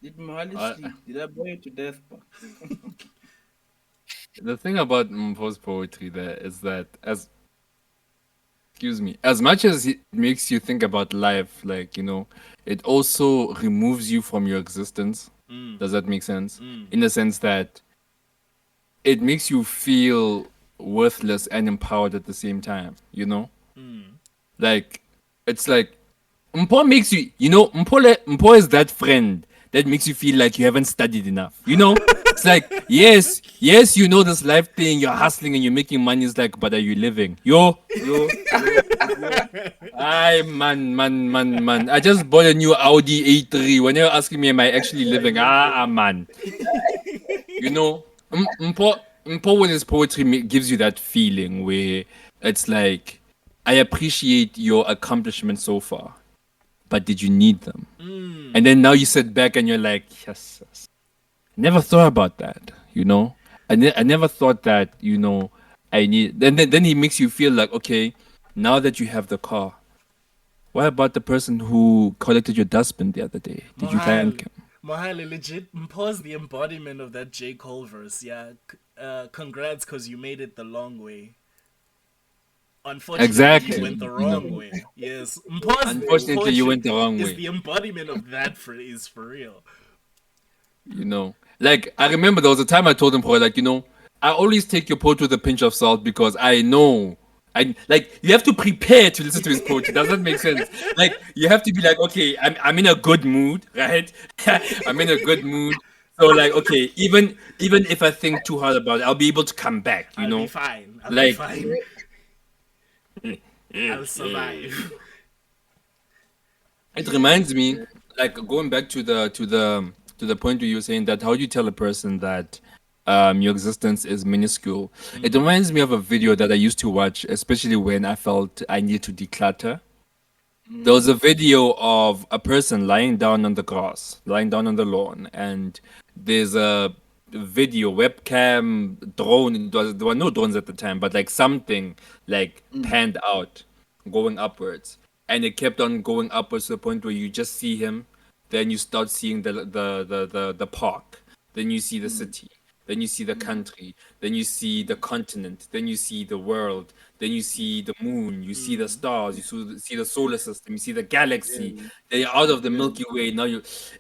Did Mohali Uh, sleep? Did I bore you to death? Pa? the thing about Mpo's poetry there is that excuse me, as much as it makes you think about life, like, it also removes you from your existence. Mm. Does that make sense? Mm. In the sense that it makes you feel worthless and empowered at the same time, Mm. Like, it's like, Mpo makes you, Mpo is that friend that makes you feel like you haven't studied enough, It's like, yes, you know this life thing, you're hustling and you're making money. It's like, but are you living? Yo. Ay, man. I just bought a new Audi A3. When you're asking me, am I actually living? Man. You know, Mpo with his poetry gives you that feeling where it's like, I appreciate your accomplishments so far, but did you need them? And then now you sit back and you're like, yes. Never thought about that, you know? I never thought that, I need. Then he makes you feel like, okay, now that you have the car, what about the person who collected your dustbin the other day? Did you thank Mohale. him? Mohale, legit, Mpo's the embodiment of that J. Cole verse. Yeah, congrats, because you made it the long way. Unfortunately, you Exactly. went the wrong way. Yes, Mpo's Unfortunately, you poetry went the wrong is way. the embodiment of that phrase, for real. Like I remember there was a time I told him, "Bro, like I always take your poetry with a pinch of salt because I know." I like you have to prepare to listen to his poetry. Does that make sense? Like you have to be like, okay, I'm in a good mood, right? I'm in a good mood. So like, okay, even if I think too hard about it, I'll be able to come back. I'll be fine. I'll be Like fine. I'll survive. it reminds me, like going back to the point where you were saying that how do you tell a person that your existence is minuscule? It reminds me of a video that I used to watch, especially when I felt I needed to declutter. There was a video of a person lying down on the grass, lying down on the lawn, and there's a video webcam drone. There were no drones at the time, but like something like panned out, going upwards, and it kept on going upwards to the point where you just see him, then you start seeing the park, then you see the city, then you see the country, then you see the continent, then you see the world, then you see the moon, you see the stars, see the solar system, you see the galaxy. Then you're out of the Milky Way. Now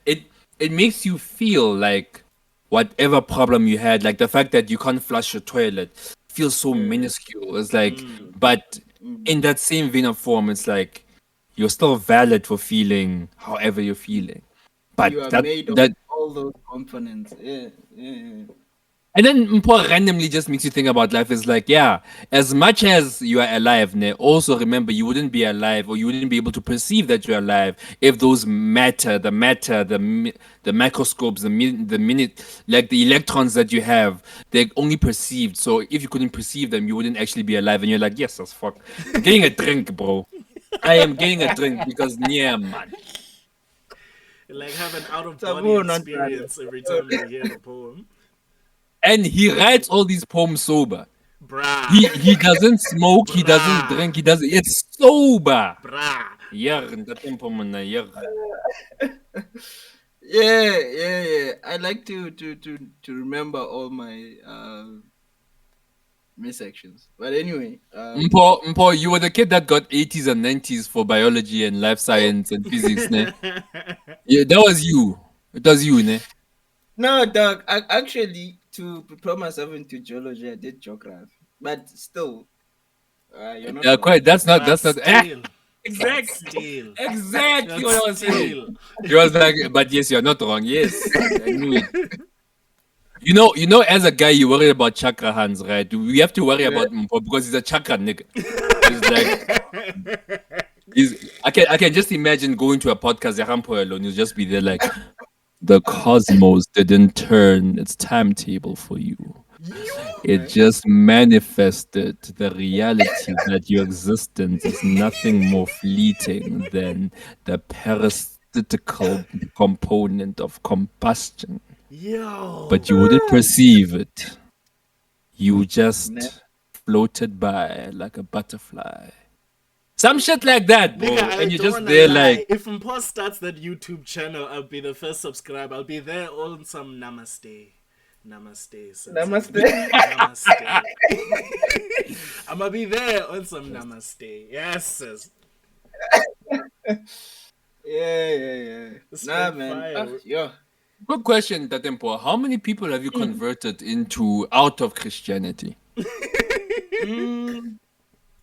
it it makes you feel like whatever problem you had, like the fact that you can't flush your toilet, feels so minuscule. It's like, but in that same vein of form, it's like you're still valid for feeling however you're feeling. But You are that made of that all those components. Yeah. And then Mpo randomly just makes you think about life. Is like, yeah, as much as you are alive, ne, also remember you wouldn't be alive or you wouldn't be able to perceive that you're alive if those the microscopes, the minute, like the electrons that you have, they're only perceived. So if you couldn't perceive them, you wouldn't actually be alive. And you're like, yes, as fuck. I'm getting a drink, bro. I am getting a drink because, yeah, man. Like have an out of body Sabu, not experience every time you hear the poem. And he writes all these poems sober. Brah. He doesn't smoke, he doesn't Brah. drink, he doesn't. It's sober. Brah. Yeah, ntate mpomana, yeah. Yeah. I like to remember all my midsections. But anyway, Mpo, you were the kid that got 80s and 90s for biology and life science and physics, ne? Yeah, that was you. It was you, ne? no, dog. I actually to prepare myself into geology, I did geography. But still, you're not Yeah, wrong. quite. But That's not. still. But Exactly. still. Exactly what But I was saying. still. He was like, but yes, you're not wrong. Yes, I knew it. As a guy, you worry about chakra hands, right? We have to worry Yeah. about Mpo because he's a chakra nigga. He's like, I can just imagine going to a podcast, Yahampo alone. You'll just be there like, the cosmos didn't turn its timetable for you. It just manifested the reality that your existence is nothing more fleeting than the parasitical component of combustion. Yo. But you wouldn't perceive it. You Ne- just floated by like a butterfly. Some shit like that, bro. Nigga, I And you're don't just wanna there lie. like, If Mpo starts that YouTube channel, I'll be the first subscribe. I'll be there on some namaste. Namaste. Sensei. Namaste. Namaste. I'ma be there on some namaste. Yes, sis. Yeah. Nah, Spit man. fire. Yo. good question, Tatempo. How many people have you converted into out of Christianity? Mm,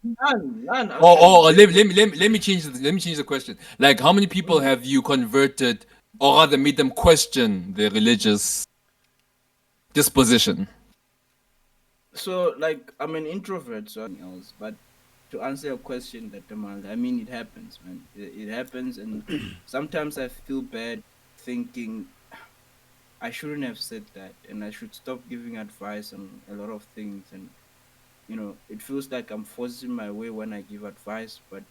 none Or, actually. let me change the question. Like, how many people have you converted, or rather made them question their religious disposition. So like I'm an introvert, so else. But to answer your question, that demand, I mean, it happens, man. It happens, and sometimes I feel bad thinking I shouldn't have said that, and I should stop giving advice on a lot of things. And it feels like I'm forcing my way when I give advice. But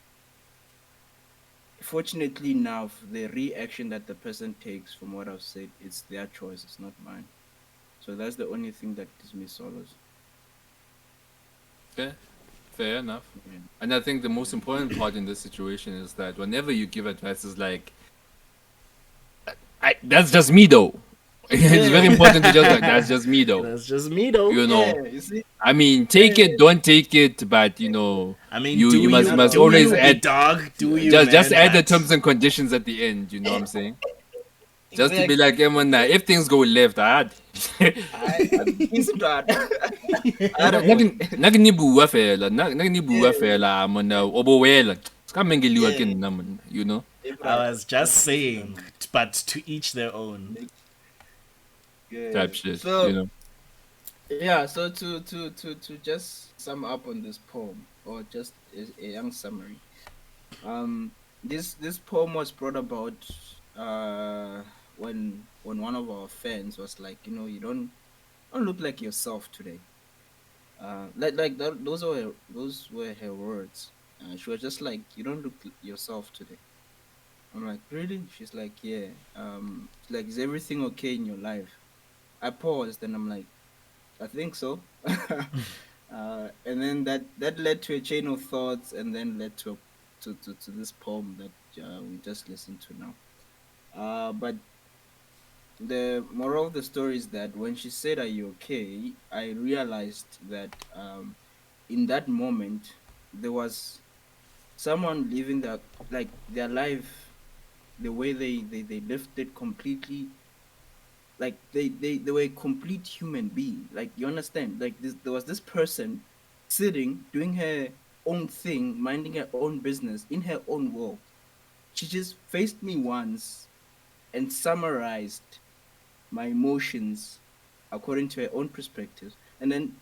fortunately enough, the reaction that the person takes from what I've said, it's their choice, it's not mine. So that's the only thing that gives me solace. Okay, fair enough. Yeah. And I think the most Yeah. important part in this situation is that whenever you give advice, is like, that's just me though. It's very Yeah. important to just like, that's just me though. That's just me, though. You Yeah. know, You see? I mean, take Yeah. it, don't take it, but I mean, you do must you? Not must Do all. always you, big add, dog? Do you, just man? add the But terms and conditions at the end. You know what I'm saying? Just to be like, Exactly. man, if things go left, hard. I decent one. I don't want. Nag ni buwa fela, nag ni buwa Yeah. fela mo na obowela. Ska mengeliwa Yeah. kin naman, you know? I Right. was just Decent saying, one. but to each their own. Type Yeah. shit, you So know? yeah. So to just sum up on this poem, or just a young summary. This poem was brought about when one of our fans was like, you don't look like yourself today. Those were her words. She was just like, you don't look yourself today. I'm like, really? She's like, yeah. She's like, is everything okay in your life? I paused and I'm like, I think so. And then that led to a chain of thoughts, and then led to this poem that we just listened to now. But the moral of the story is that when she said, "Are you okay?" I realized that in that moment there was someone living their life the way they lived it completely, like they were a complete human being, like, you understand, like there was this person sitting doing her own thing, minding her own business in her own world. She just faced me once and summarized my emotions according to her own perspectives, and then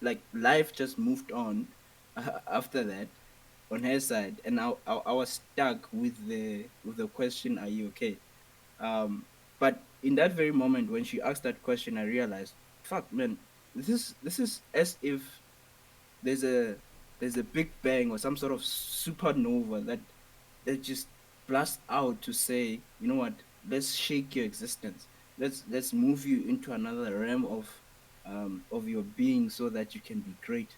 like life just moved on after that on her side, and I was stuck with the question, "Are you okay?" But in that very moment when she asked that question, I realized, fuck, man, this is as if there's a there's a big bang or some sort of supernova that just blasts out to say, you know what, let's shake your existence. Let's move you into another realm of your being so that you can be great.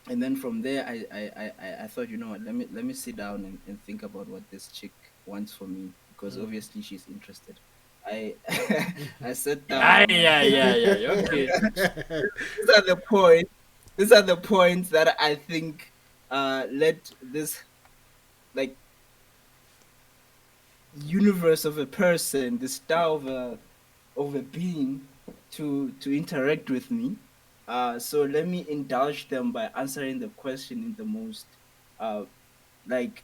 And then from there, I thought, you know what, let me sit down and think about what this chick wants from me, because obviously she's interested. I I sat down. Yeah, I'm like, yeah, yeah, yeah. Okay. these are the points. These are the points that I think led this, like, universe of a person, the star of a being, to interact with me. So let me indulge them by answering the question in the most uh like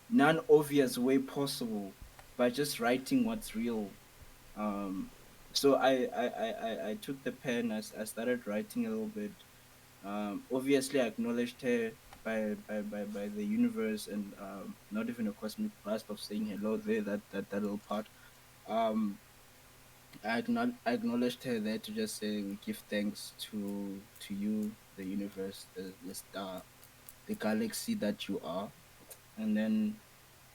non-obvious way possible, by just writing what's real. Um, so I took the pen. I started writing a little bit. Obviously, I acknowledged her by the universe, and not even a cosmic blast of saying hello there. That little part. Um, I acknowledged her there to just say we give thanks to you, the universe, the star, the galaxy that you are. And then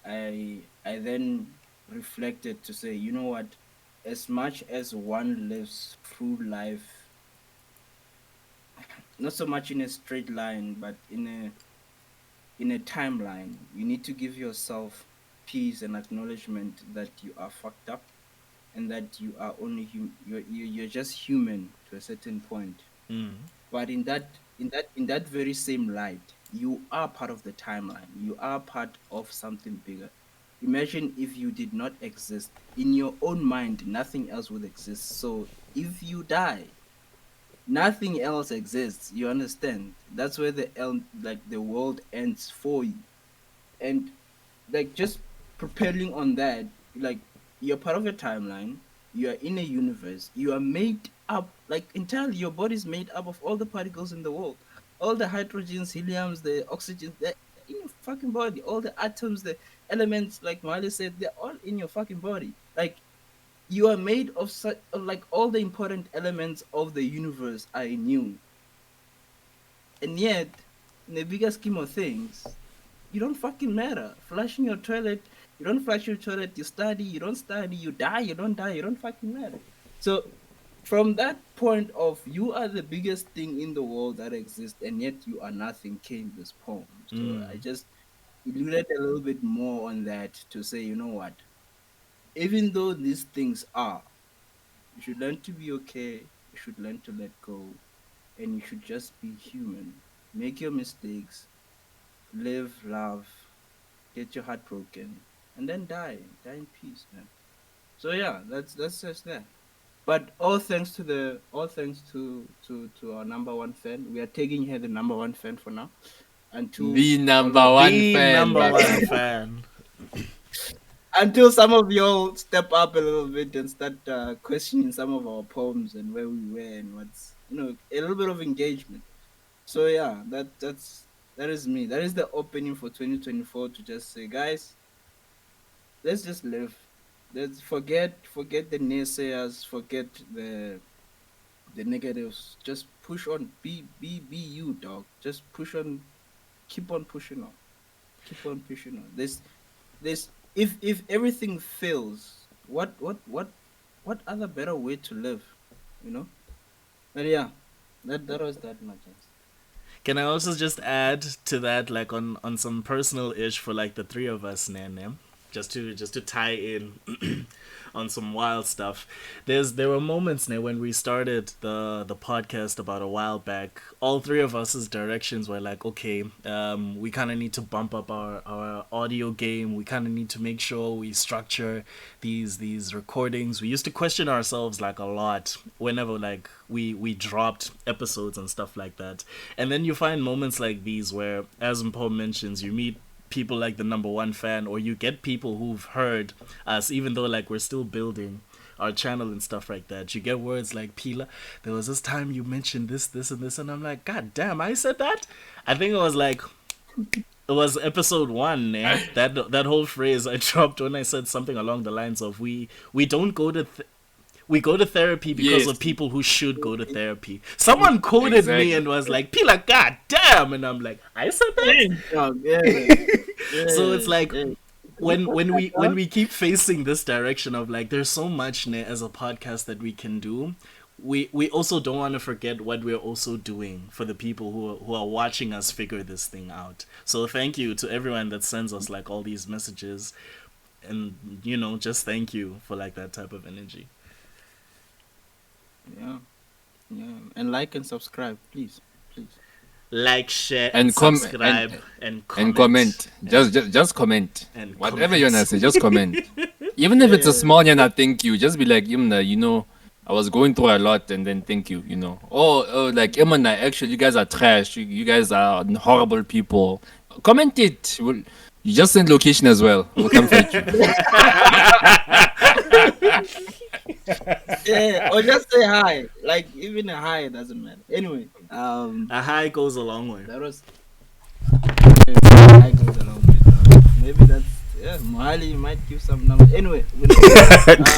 I then reflected to say, you know what, as much as one lives through life, not so much in a straight line, but in a timeline, you need to give yourself peace and acknowledgement that you are fucked up, and that you are only you're just human to a certain point. But in that very same light, you are part of the timeline. You are part of something bigger. Imagine if you did not exist. In your own mind, nothing else would exist. So if you die, nothing else exists. You understand? That's where the world ends for you. And like just propelling on that, like, you're part of a timeline. You are in a universe. You are made up, like entirely. Your body is made up of all the particles in the world, all the hydrogens, heliums, the oxygens. They're in your fucking body. All the atoms, the elements, like Miley said, they're all in your fucking body. Like you are made of such, like all the important elements of the universe are in you, and yet, in the bigger scheme of things, you don't fucking matter. Flushing your toilet, you don't flush your toilet, you study, you don't study, you die, you don't die, you don't fucking matter. So, from that point of you are the biggest thing in the world that exists, and yet you are nothing, came this poem. So, I just alluded a little bit more on that to say, you know what? Even though these things are, you should learn to be okay, you should learn to let go, and you should just be human. Make your mistakes, live, love, get your heart broken, and then die in peace, man. So yeah, that's just that. But all thanks to our number one fan. We are taking her the number one fan for now, until The all number of one The fan, number one Baba. fan. until some of y'all step up a little bit and start questioning some of our poems and where we were and what's, a little bit of engagement. So yeah, that is me. That is the opening for 2024, to just say, guys, let's just live. Let's forget the naysayers, forget the negatives. Just push on. Be you, dog. Just push on. Keep on pushing on. Keep on pushing on. This if everything fails, what other better way to live? You know. But yeah, that was that much. Can I also just add to that, like on some personal ish for like the three of us, Nene, just to tie in on some wild stuff. There were moments now when we started the podcast about a while back. All three of us's directions were like, okay, we kind of need to bump up our audio game. We kind of need to make sure we structure these recordings. We used to question ourselves like a lot whenever like we dropped episodes and stuff like that. And then you find moments like these where, as Paul mentions, you meet people like the number one fan, or you get people who've heard us, even though like we're still building our channel and stuff like that. You get words like, Pila, there was this time you mentioned this and this, and I'm like, god damn, I said that. I think it was episode 1, eh? That whole phrase I dropped when I said something along the lines of we don't go to we go to therapy because Yes, of people who should go to therapy. Someone quoted me exactly. and was like, Pila, god damn, and I'm like, I said that. Dog, yeah, So it's yeah, like yeah. when we keep facing this direction of like there's so much as a podcast that we can do, we also don't want to forget what we're also doing for the people who are watching us figure this thing out. So thank you to everyone that sends us like all these messages, and just thank you for like that type of energy. Yeah, yeah, and like and subscribe, please, please. Like, share, and And com subscribe, and and comment, comment. Just comment. and Whatever you comment. wanna say, just comment. Even if it's a Yeah, small yana, thank you. Just be like, I was going through a lot, and then thank you. Oh, like Imana, actually, you guys are trash. You guys are horrible people. Comment it. You just send location as well. We'll come fight you. yeah, or just say hi. Like even a hi doesn't matter. Anyway, A high goes a long way. that was I goes along with maybe that's Mohali might give some numbers. Anyway,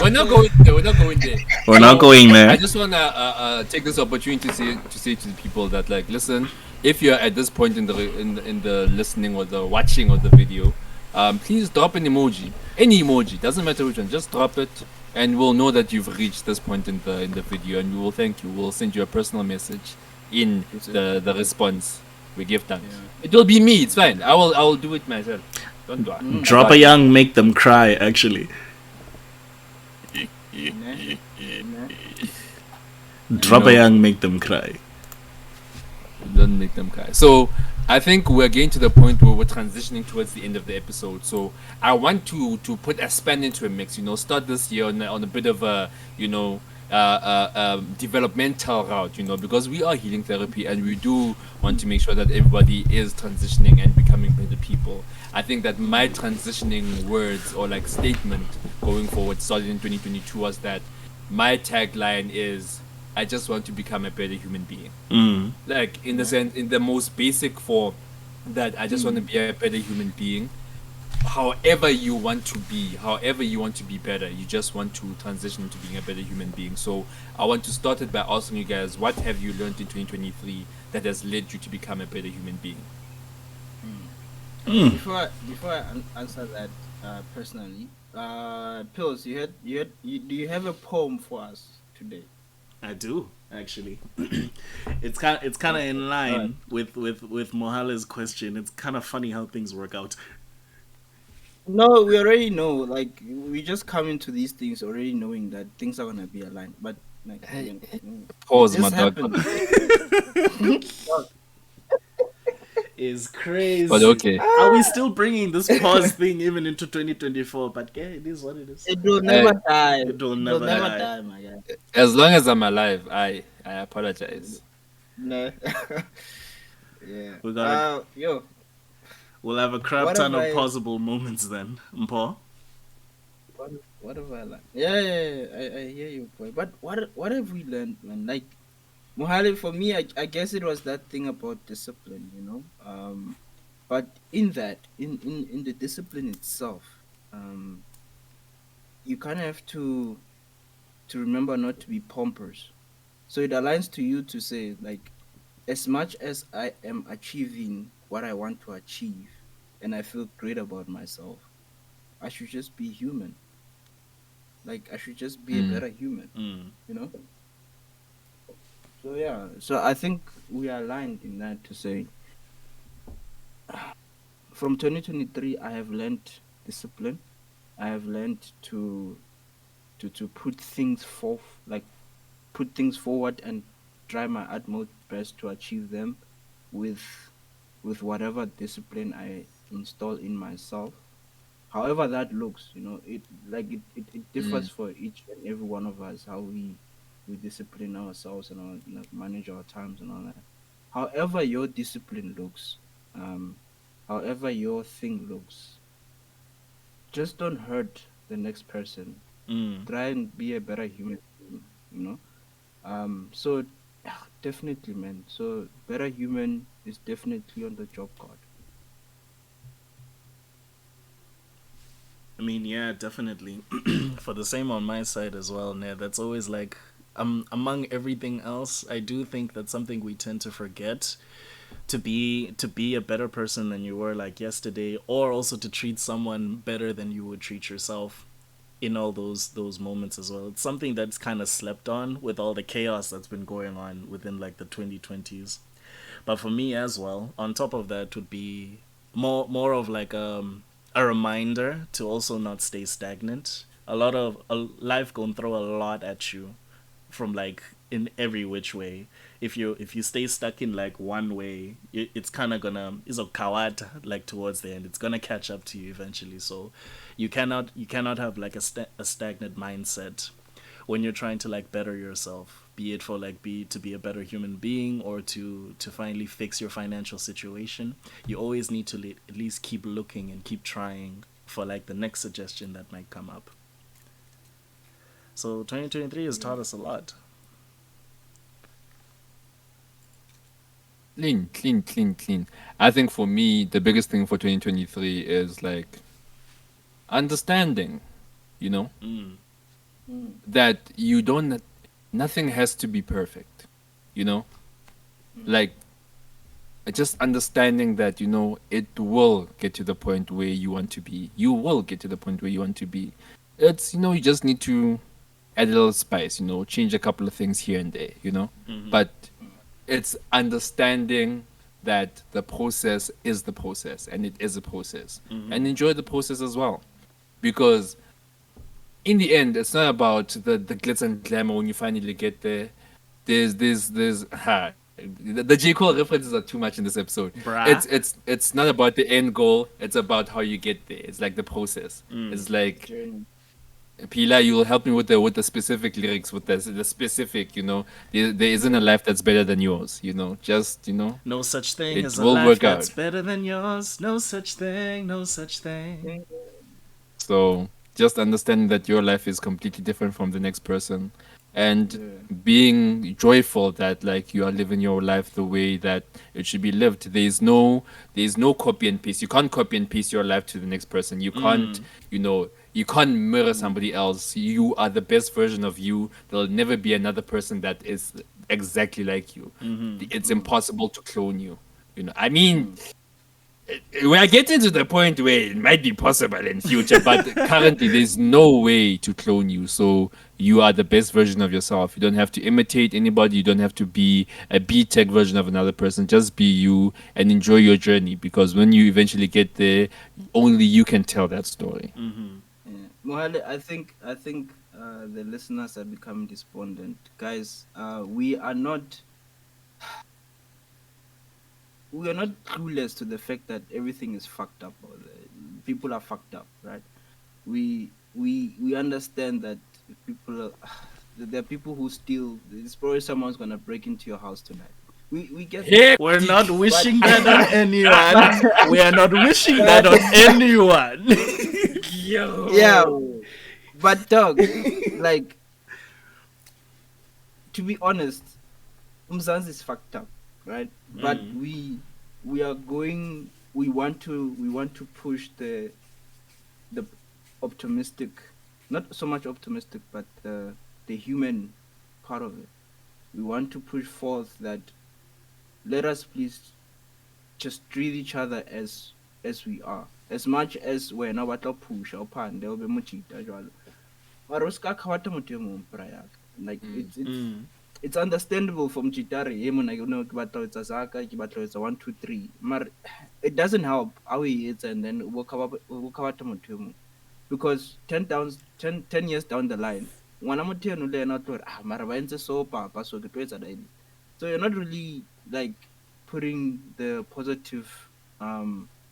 We're not going there. We're not going there. We're not going there. I just wanna take this opportunity to say to the people that, like, listen, if you're at this point in the listening or the watching of the video, please drop an emoji, any emoji, doesn't matter which one, just drop it, and we'll know that you've reached this point in the video, and we will thank you. We'll send you a personal message in the response. We give thanks. Yeah. It will be me. It's fine. I will do it myself. Don't do it. Drop a young, make them cry. Actually, drop a young, make them cry. Don't make them cry. So I think we're getting to the point where we're transitioning towards the end of the episode. So I want to put a span into a mix. Start this year on a bit of a developmental route. Because we are healing therapy, and we do want to make sure that everybody is transitioning and becoming better people. I think that my transitioning words or like statement going forward, started in 2022, was that my tagline is, I just want to become a better human being. Like in the Yeah. sense, in the most basic form, that I just want to Mm. be a better human being. However you want to be, however you want to be better, you just want to transition into being a better human being. So I want to start it by asking you guys, what have you learned in 2023 that has led you to become a better human being? Mm. Before I answer that personally, pills. Do you have a poem for us today? I do actually. It's kind of Okay. in All right. line with Mohale's question. It's kind of funny how things work out. No, we already know. Like we just come into these things already knowing that things are gonna be aligned. But like Hey, it pause, my just dog. happened. Is But crazy. okay, Are we Ah, still bringing this pause thing even into 2024? But yeah, it is what it is. it will uh, never die. It will It will never never die. die, my guy. as long as I'm alive, I apologize. No. Yeah. We gotta. Yo, We'll have a crap what have ton of I? possible moments then, Mpo. What have I learned? Yeah. I hear you, boy. But what have we learned, man? Like Mohali, for me, I guess it was that thing about discipline, you know. But in that, in the discipline itself, um, you kind of have to remember not to be pompous. So it aligns to you to say, like, as much as I am achieving what I want to achieve, and I feel great about myself, I should just be human. Like, I should just be a Mm. better human, Mm. you know. So yeah, so I think we are aligned in that to say from 2023 I have learned discipline. I have learned to put things forth, like put things forward and try my utmost best to achieve them with whatever discipline I install in myself. However that looks, you know, it differs Mm. for each and every one of us how we discipline ourselves and all, like manage our times and all that. However your discipline looks, um, however your thing looks, just don't hurt the next person. Mm. Try and be a better human being, you know. So definitely, man. So better human is definitely on the job card. I mean, yeah, definitely. For the same on my side as well, Ned. That's always like, among everything else, I do think that's something we tend to forget, to be a better person than you were like yesterday, or also to treat someone better than you would treat yourself in all those moments as well. It's something that's kind of slept on with all the chaos that's been going on within like the 2020s. But for me as well, on top of that would be more of like a reminder to also not stay stagnant. Life gonna throw a lot at you from like in every which way. If you stay stuck in like one way, it's kind of gonna is a kawat like towards the end. It's gonna catch up to you eventually. So you cannot have like a stagnant mindset when you're trying to like better yourself, be it for like be to be a better human being or to finally fix your financial situation. You always need to at least keep looking and keep trying for like the next suggestion that might come up. So 2023 has Yeah. taught us a lot. Clean, clean, clean, clean. I think for me, the biggest thing for 2023 is like understanding, you know, Mm. Mm, that you don't, nothing has to be perfect, you know, mm, like just understanding that, you know, it will get to the point where you want to be. You will get to the point where you want to be. It's, you know, you just need to add a little spice, you know, change a couple of things here and there, you know, Mm-hmm. but it's understanding that the process is the process and it is a process, Mm-hmm. and enjoy the process as well, because in the end it's not about the glitz and glamour when you finally get there. There's the J. Cole references are too much in this episode. Bruh. It's not about the end goal, it's about how you get there. It's like the process. Mm. It's like, journey. Pila, you will help me with the specific lyrics, with the specific, you know, there isn't a life that's better than yours, you know, just, you know, No such thing it as a will life work that's out. better than yours. No such thing, no such thing. So just understanding that your life is completely different from the next person, and Yeah. being joyful that like you are living your life the way that it should be lived. There's no copy and paste. You can't copy and paste your life to the next person. You can't, you can't mirror somebody else. You are the best version of you. There'll never be another person that is exactly like you. It's Mm, impossible to clone you. I mean, mm, we are getting to the point where it might be possible in future, but currently there's no way to clone you. So you are the best version of yourself. You don't have to imitate anybody. You don't have to be a B-tech version of another person. Just be you and enjoy your journey, because when you eventually get there, only you can tell that story. yeah. Mohale, I think the listeners are becoming despondent. Guys, we are not clueless to the fact that everything is fucked up, or people are fucked up, right? We understand that people are, there are people who steal. There's probably someone's gonna break into your house tonight. We get that, We're not Hectic. but wishing that on anyone. but We are not wishing that but on anyone. yeah, Yo. but dog, like, to be honest, Umzanz is fucked up, right? But we are going. We want to push the optimistic, not so much optimistic, but the human part of it. We want to push forth that, let us please just treat each other as we are. As much as wena batla pusha uphande ube mochita jwalo. Mara o ska kgawata motho e mong bra yaka. Like it's understandable from Chitari, hey mona ke no ke batla ho etsa saka, ke batla ho etsa 1 2 3. Mar it doesn't help how he is, and then wo kgawata motho e mong, because 10 years down the line ngwana motho eno le yena o tlo re, mara ba entse so papa, so ke tlo etsa eng. So you're not really like putting the positive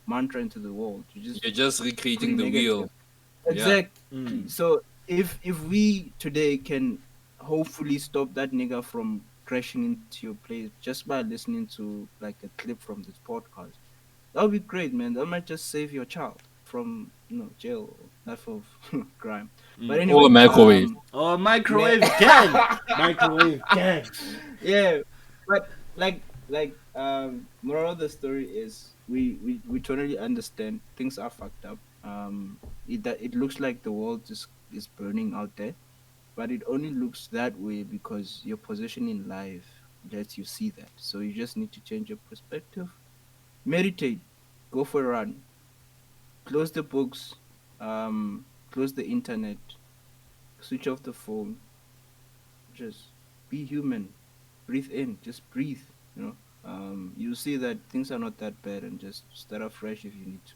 mantra into the world. You're just You're just recreating putting the negative. wheel. Yeah. Exactly. So if we today can hopefully stop that nigga from crashing into your place just by listening to like a clip from this podcast, that would be great, man. That might just save your child from, jail or life of crime. But Or a anyway, microwave. Oh, yeah, microwave gang. Microwave gang. yeah. But moral of the story is we totally understand things are fucked up. It looks like the world is burning out there, but it only looks that way because your position in life lets you see that. So you just need to change your perspective, meditate, go for a run, close the books, close the internet, switch off the phone, just be human, breathe in, just breathe, you know. You'll see that things are not that bad, and just start afresh if you need to.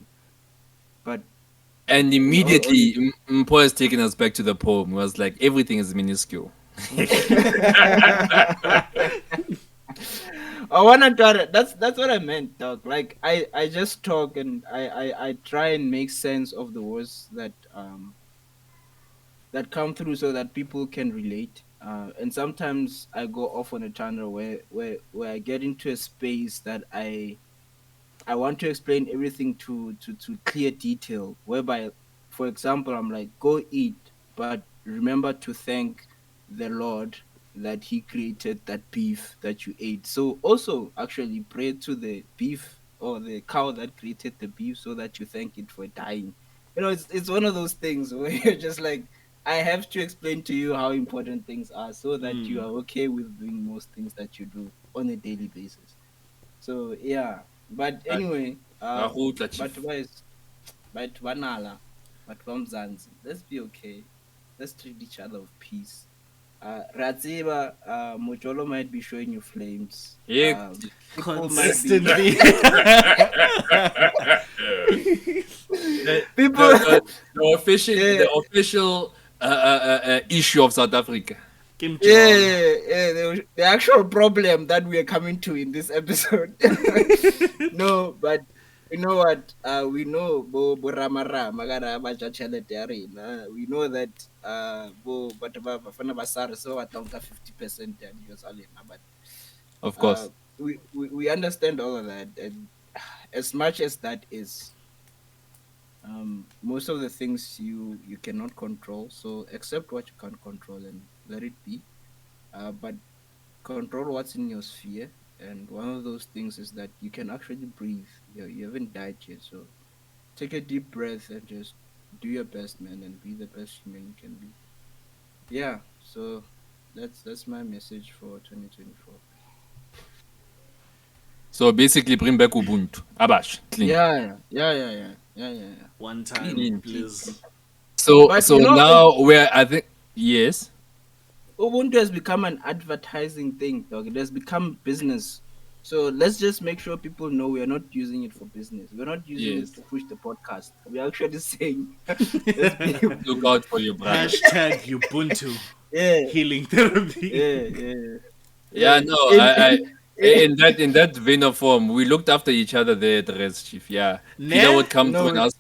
But And in all immediately, honesty, Mpo has taken us back to the poem. It was like, everything is minuscule. I wanna try to, that's what I meant, dog. Like I just talk, and I try and make sense of the words that come through so that people can relate. And sometimes I go off on a channel where I get into a space that I want to explain everything to clear detail, whereby, for example, I'm like, go eat, but remember to thank the Lord that He created that beef that you ate. So also actually pray to the beef or the cow that created the beef, so that you thank it for dying. It's one of those things where you're just like, I have to explain to you how important things are, so that you are okay with doing most things that you do on a daily basis. So yeah, but Uh, anyway, Rahutla, but chief. guys, but Vanala, but Vamzanzi, let's be okay. Let's treat each other with peace. Radziva, Mojolo might be showing you flames. Hectic. People might be Consistently. the, people. the, the, the official Yeah, the official issue of South Africa. Kim Jong. yeah. The actual problem that we are coming to in this episode. No, but you know what? We know bo rama rama kana ba ja tšhelete ya rena. We know that bo batho ba bafana ba SARS ba batla ho nka 50% ya dijo tsa lena, but Of uh, course. we understand all of that, and as much as that is, Most of the things you cannot control, so accept what you can't control and let it be. But control what's in your sphere. And one of those things is that you can actually breathe. You haven't died yet, so take a deep breath and just do your best, man, and be the best human you can be. Yeah, so that's my message for 2024. So basically, bring back Ubuntu. Abash, clean, Yeah. One Clean, time, clean. clean, please. clean. So But so you know, now where I think yes, Ubuntu has become an advertising thing, dog. It has become business. So let's just make sure people know we are not using it for business. We're not using it yes. to push the podcast. We're actually saying, let's be, Look out for your brother. Hashtag Ubuntu yeah, healing therapy. yeah. Yeah, Yeah. no, in that vein of form, we looked after each other there at the rest, chief. Yeah, Pila Ne? would come through No, and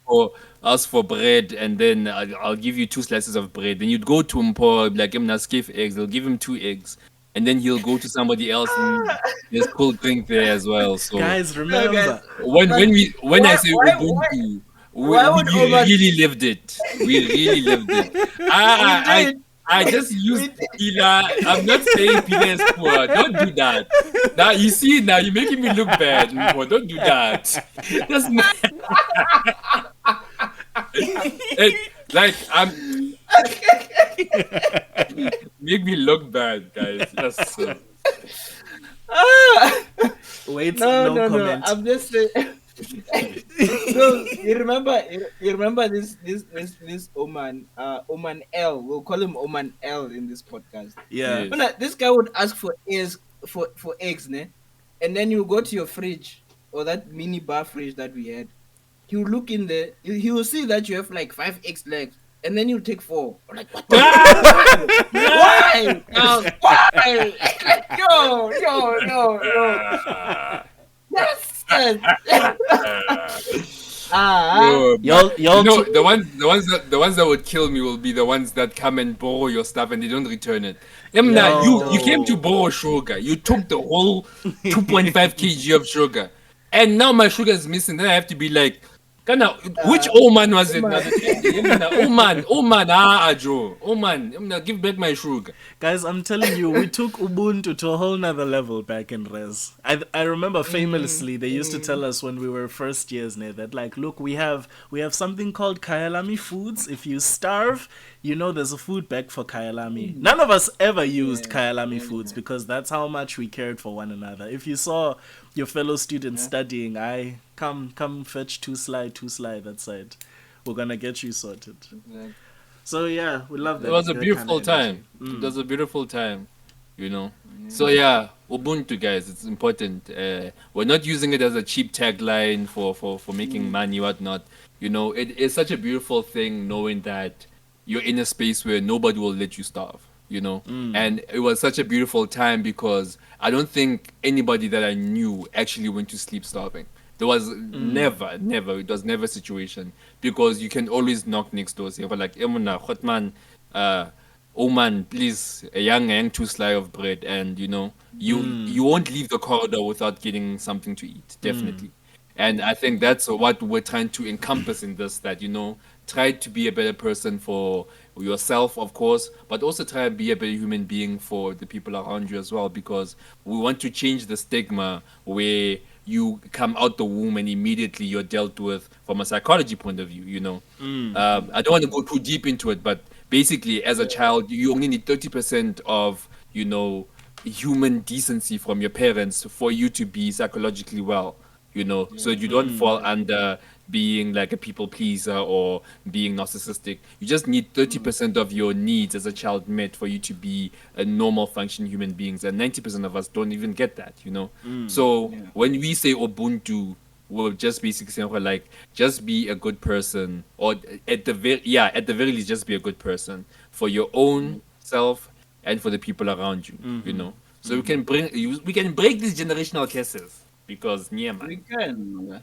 ask for bread, and then I'll give you two slices of bread. Then you'd go to Mpo, like him skif eggs. They'll give him two eggs, and then he'll go to somebody else, and there's cold drink there as well. So Guys, no, guys. remember. But when I say why, Ubuntu, why would we Oman? really lived it. We really lived it. We I did. I just We used did. Pila. I'm not saying Pila is poor. Don't do that. Now you see now you're making me look bad. Mpo. Don't do that. That's not, it, like I'm make me look bad, guys. That's Ah! Wait, no No. comment. I'm just saying. No, you remember this Oman L. We'll call him Oman L in this podcast. Yeah. When yes. this guy would ask for eggs for eggs, ne? And then you go to your fridge or that mini bar fridge that we had. He will look in there. He will see that you have like 5 eggs left, and then you'll take 4. I'm like, what the fuck? Why? Why? Why? Yo. Yes. Ah. Yo, man. You Y'all know, too. the ones that would kill me will be the ones that come and borrow your stuff and they don't return it. Emna, you came to Yo. borrow sugar. You took the whole 2.5 kg of sugar, and now my sugar is missing. Then I have to be like, Kana, which Uh, old man was it? Oman. Emna, old man, Joe, old man, Emna, give back my sugar. Guys, I'm telling you, we took Ubuntu to a whole nother level back in Res. I remember famously they used to tell us when we were first years near that, like, look, we have something called Kyalami foods. If you starve, you know there's a food bag for Kyalami. None of us ever used Kyalami foods because that's how much we cared for one another. If you saw your fellow students studying, I come fetch two slide that side. We're gonna get you sorted. Exactly. So yeah, we love that. It was a that kind beautiful of energy. time. It was a beautiful time, you know. So yeah, Ubuntu guys, it's important. We're not using it as a cheap tagline for making money, whatnot. You know, it is such a beautiful thing knowing that you're in a space where nobody will let you starve. You know, and it was such a beautiful time because I don't think anybody that I knew actually went to sleep starving. There was never, it was never a situation because you can always knock next door. Say, like, Emuna, Hotman, oh man, please, a young two slice of bread, and you won't leave the corridor without getting something to eat, definitely. And I think that's what we're trying to encompass in this, that try to be a better person for yourself, of course, but also try and be a better human being for the people around you as well, because we want to change the stigma where you come out the womb and immediately you're dealt with from a psychology point of view. I don't want to go too deep into it, but basically, as a child, you only need 30% of human decency from your parents for you to be psychologically well. So you don't fall under being like a people pleaser or being narcissistic. You just need 30% of your needs as a child met for you to be a normal functioning human beings, and 90% of us don't even get that. So Yeah. when we say Ubuntu, we're just basically saying, well, like, just be a good person, or at the very least, just be a good person for your own self and for the people around you. So we can break these generational curses, because yeah, man.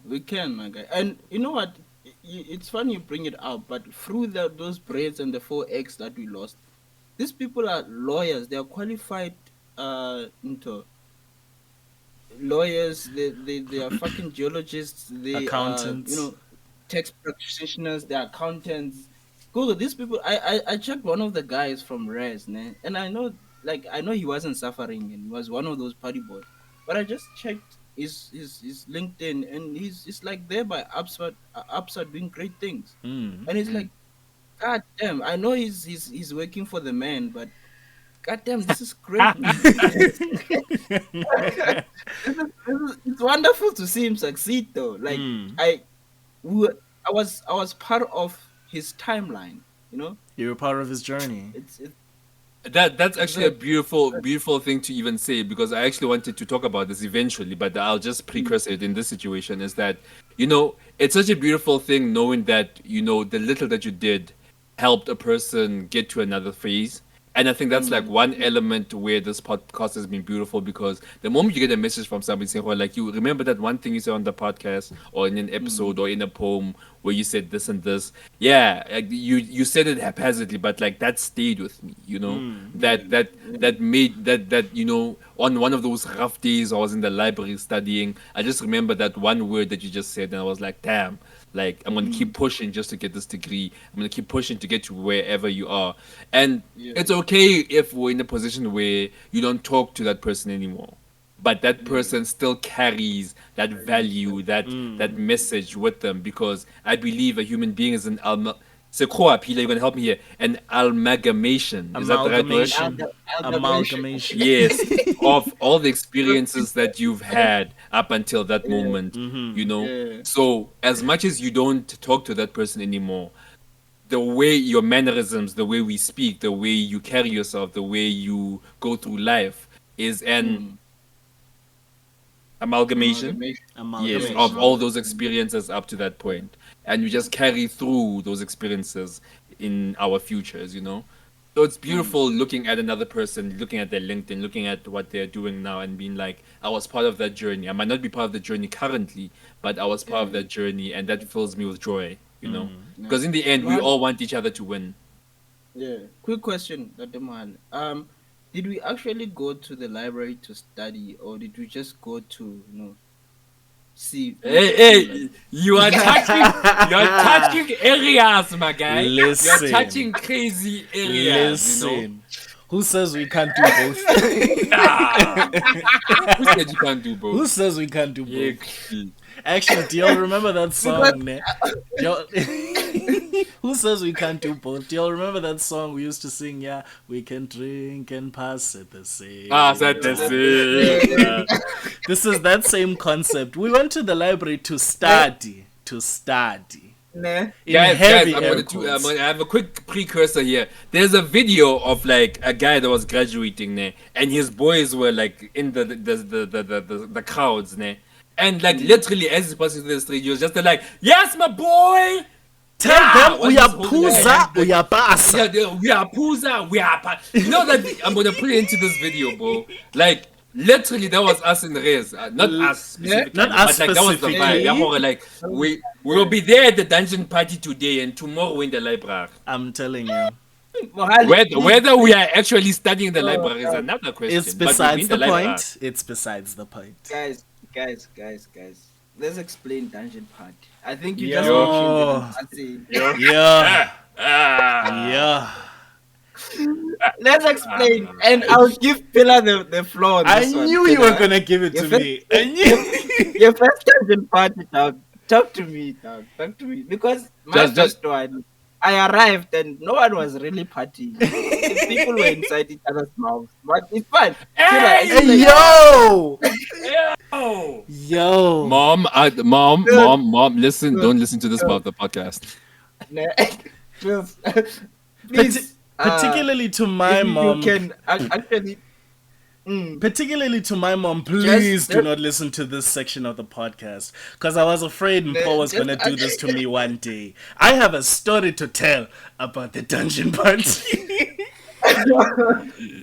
We can, my guy. And you know what? It's funny you bring it up, but through those braids and the 4 eggs that we lost, these people are lawyers. They are qualified into lawyers. They are fucking geologists. They are Accountants. tax practitioners, the accountants. Google these people. I checked one of the guys from Res, ne? And I know, like, I know he wasn't suffering and he was one of those party boys. But I just checked his LinkedIn and he's like there by Upside doing great things. And it's like, God damn, I know he's working for the man, but God damn, this is great, man. It's wonderful to see him succeed though. Like I was part of his timeline, you know? You were part of his journey. It's That's actually a exactly. beautiful thing to even say, because I actually wanted to talk about this eventually, but I'll just Mm, precursor it in this situation. Is that, it's such a beautiful thing knowing that, the little that you did helped a person get to another phase. And I think that's like one mm, element where this podcast has been beautiful, because the moment you get a message from somebody saying, well, like, you remember that one thing you said on the podcast or in an episode mm, or in a poem where you said this and this. Yeah, like, you said it haphazardly, but like that stayed with me, that mm, that yeah, that made that on one of those rough days I was in the library studying. I just remember that one word that you just said, and I was like, damn, like, I'm gonna keep mm, pushing just to get this degree. I'm gonna keep pushing to get to wherever you are. And yeah, it's okay if we're in a position where you don't talk to that person anymore, but that yeah. person still carries that value, that message with them, because I believe a human being is an Sekua, Pila, you're gonna help me here. An amalgamation. Is that the right word? Amalgamation. Amalgamation. Amalgamation. Yes, of all the experiences that you've had up until that Yeah, moment, yeah, So, as much as you don't talk to that person anymore, the way your mannerisms, the way we speak, the way you carry yourself, the way you go through life is an mm, amalgamation. amalgamation. Yes, Yeah, of Amalgamation. all those amalgamation. experiences up to that point. And we just carry through those experiences in our futures. So it's Mm, beautiful looking at another person, looking at their LinkedIn, looking at what they're doing now, and being like, I was part of that journey. I might not be part of the journey currently, but I was part of yeah, that journey, and that fills me with joy. yeah. Because in the end, we Man, all want each other to win. yeah. Quick question, Dr. Man. Did we actually go to the library to study, or did we just go to, see, Hey, like, hey, you are touching areas, my guy. You are Listen. touching crazy areas. Listen. Who says we can't do both? Ah, who said you can't do Who both? says we can't do Yeah, both? Actually, do y'all remember that because song? Ne? Do y'all- Who says we can't do both? Do y'all remember that song we used to sing? Yeah, we can drink and pass at the same said the at time. the same, same. This is that same concept. We went to the library to eh, study. To study. nah, In Guys, heavy I'm air gonna do. I'm quotes. gonna have a quick precursor here. There's a video of like a guy that was graduating there, and his boys were like in the crowds there, and like mm, literally as he's passing through the street, he was just like, "Yes, my boy." Tell Yeah, them while he's holding their hands uyaphuza, like, uyapasa. yeah, we are Puza, we are You know that I'm gonna put it into this video, bro. Like literally, that was us in the race. Not us yeah, Not specifically, us but like that was the vibe. yeah, Yeah, specifically. horror, like we will yeah. be there at the dungeon party today and tomorrow in the library. I'm telling you. Mohali, please, Whether we please. are actually studying the Oh, library is another It's question, but we'll be in besides the the library. point. It's besides the point. guys. Let's explain dungeon party. I think you just mentioned it. Yo. I say, Yo. Yeah. Ah, ah, Yeah. let's explain, ah. and I'll give Pillar the floor on I this one. knew you were Pillar, gonna give it your to first, me. I knew. your first dungeon party, dog. Talk to me, dog. Talk to me, because my Just first one, I arrived and no one was really partying. People were inside each other's mouths, but it's fine. Pillar, hey, Hey, explain. yo. yo. Yo. Mom, Good, mom, listen, good, don't listen to this part good. of the podcast. Nah, Just, Parti- please, particularly to if my you mom. can actually, Particularly to my mom, just, please do not listen to this section of the podcast because I was afraid Mpo was just gonna do this to me one day. I have a story to tell about the dungeon party.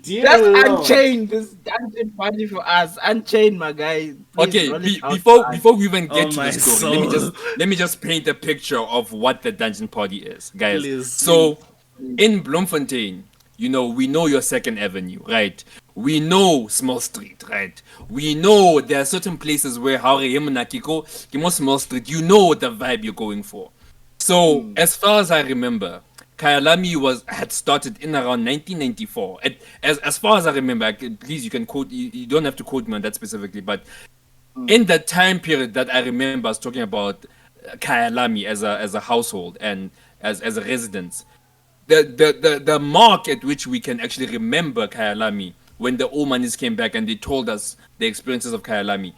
Dear just Lord. unchain this dungeon party for us. Unchain, my guy. Please Okay, roll it out before for us. before we even Oh get to the my story, soul. let me just paint a picture of what the dungeon party is, guys. Please. Please, So please. in Bloemfontein, we know your Second Avenue, right? We know Small Street, right? We know there are certain places where how Kimo Small Street, you know the vibe you're going for. So as far as I remember, Kyalami was had started in around 1994. As far as I remember, please you can quote. You don't have to quote me on that specifically, but in that time period that I remember, I was talking about Kyalami as a household and as a residence. The mark at which we can actually remember Kyalami when the Omanis came back and they told us the experiences of Kyalami,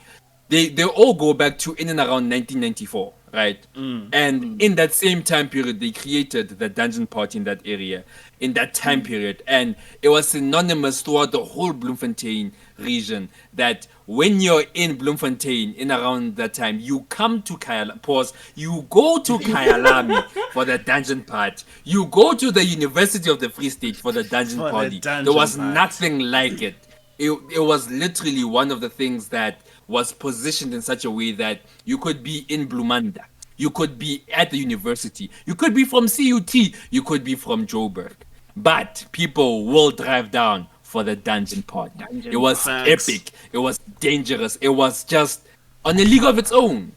they all go back to in and around 1994, right? And in that same time period, they created the dungeon party in that area, in that time period, and it was synonymous throughout the whole Bloemfontein region that when you're in Bloemfontein in around that time, you come to pause, you go to Kyalami for the dungeon party, you go to the University of the Free State for the dungeon For the party. There dungeon was party. nothing like it. It was literally one of the things that was positioned in such a way that you could be in Blumanda, you could be at the university, you could be from CUT, you could be from Joburg, but people will drive down for the dungeon party. It Dungeon was party. Facts. epic, it was dangerous, it was just on a league of its own.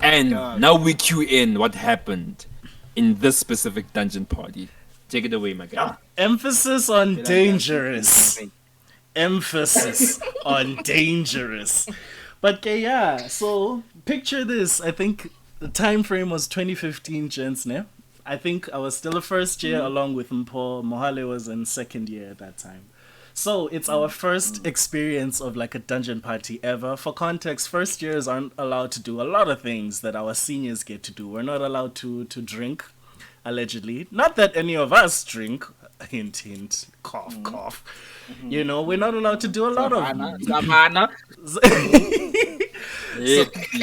And Dog. now we cue in what happened in this specific dungeon party. Take it away, my guy. Emphasis on Feel like dangerous. that's- Emphasis on dangerous. But okay, yeah, so picture this. I think the time frame was 2015, gents, ne? I think I was still a first year along with Mpo. Mohale was in second year at that time. So it's our first experience of like a dungeon party ever. For context, first years aren't allowed to do a lot of things that our seniors get to do. We're not allowed to drink, allegedly. Not that any of us drink. Hint, hint. Cough, cough. You know, we're not allowed to do a lot of. Savannah.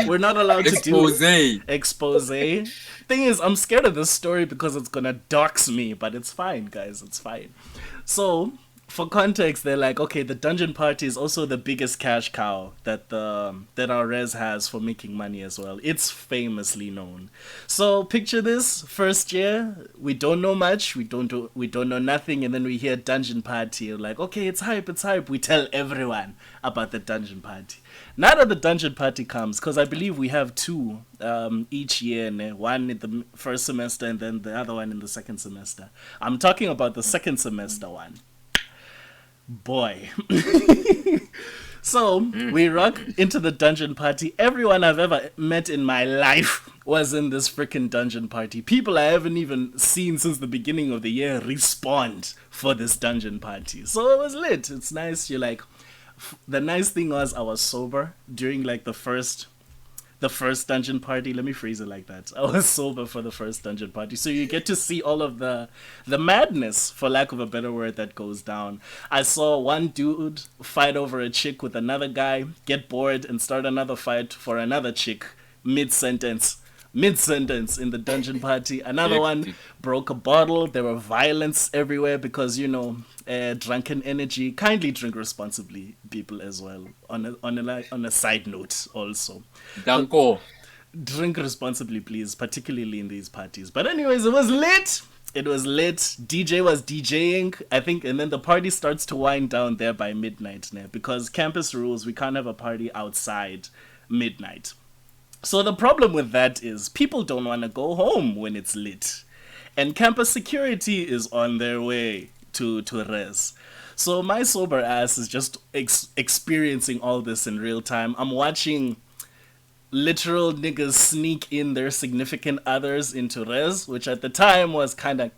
We're not allowed to do Expose. expose. Thing is, I'm scared of this story because it's gonna dox me, but it's fine, guys. It's fine. So, for context, they're like, okay, the dungeon party is also the biggest cash cow that our res has for making money as well. It's famously known. So picture this: first year, we don't know much, we don't know nothing, and then we hear dungeon party. We're like, okay, it's hype, it's hype. We tell everyone about the dungeon party. Now that the dungeon party comes, because I believe we have two each year, one in the first semester and then the other one in the second semester. I'm talking about the second semester one. Boy. So we rock into the dungeon party. Everyone I've ever met in my life was in this freaking dungeon party. People I haven't even seen since the beginning of the year respawned for this dungeon party. So it was lit. It's nice. You're like, the nice thing was I was sober during like the first dungeon party. Let me phrase it like that. I was sober for the first dungeon party, so you get to see all of the madness, for lack of a better word, that goes down. I saw one dude fight over a chick with another guy, get bored and start another fight for another chick mid-sentence in the dungeon party. Another one Hectic. broke a bottle. There were violence everywhere because, you know, drunken energy. Kindly drink responsibly, people, as well. On a side note also, Danko. drink responsibly, please, particularly in these parties. But anyways, it was lit. It was lit. DJ was DJing, I think, and then the party starts to wind down there by midnight now, because campus rules, we can't have a party outside midnight. So the problem with that is people don't want to go home when it's lit. And campus security is on their way to res. So my sober ass is just experiencing all this in real time. I'm watching literal niggas sneak in their significant others into res, which at the time was kind of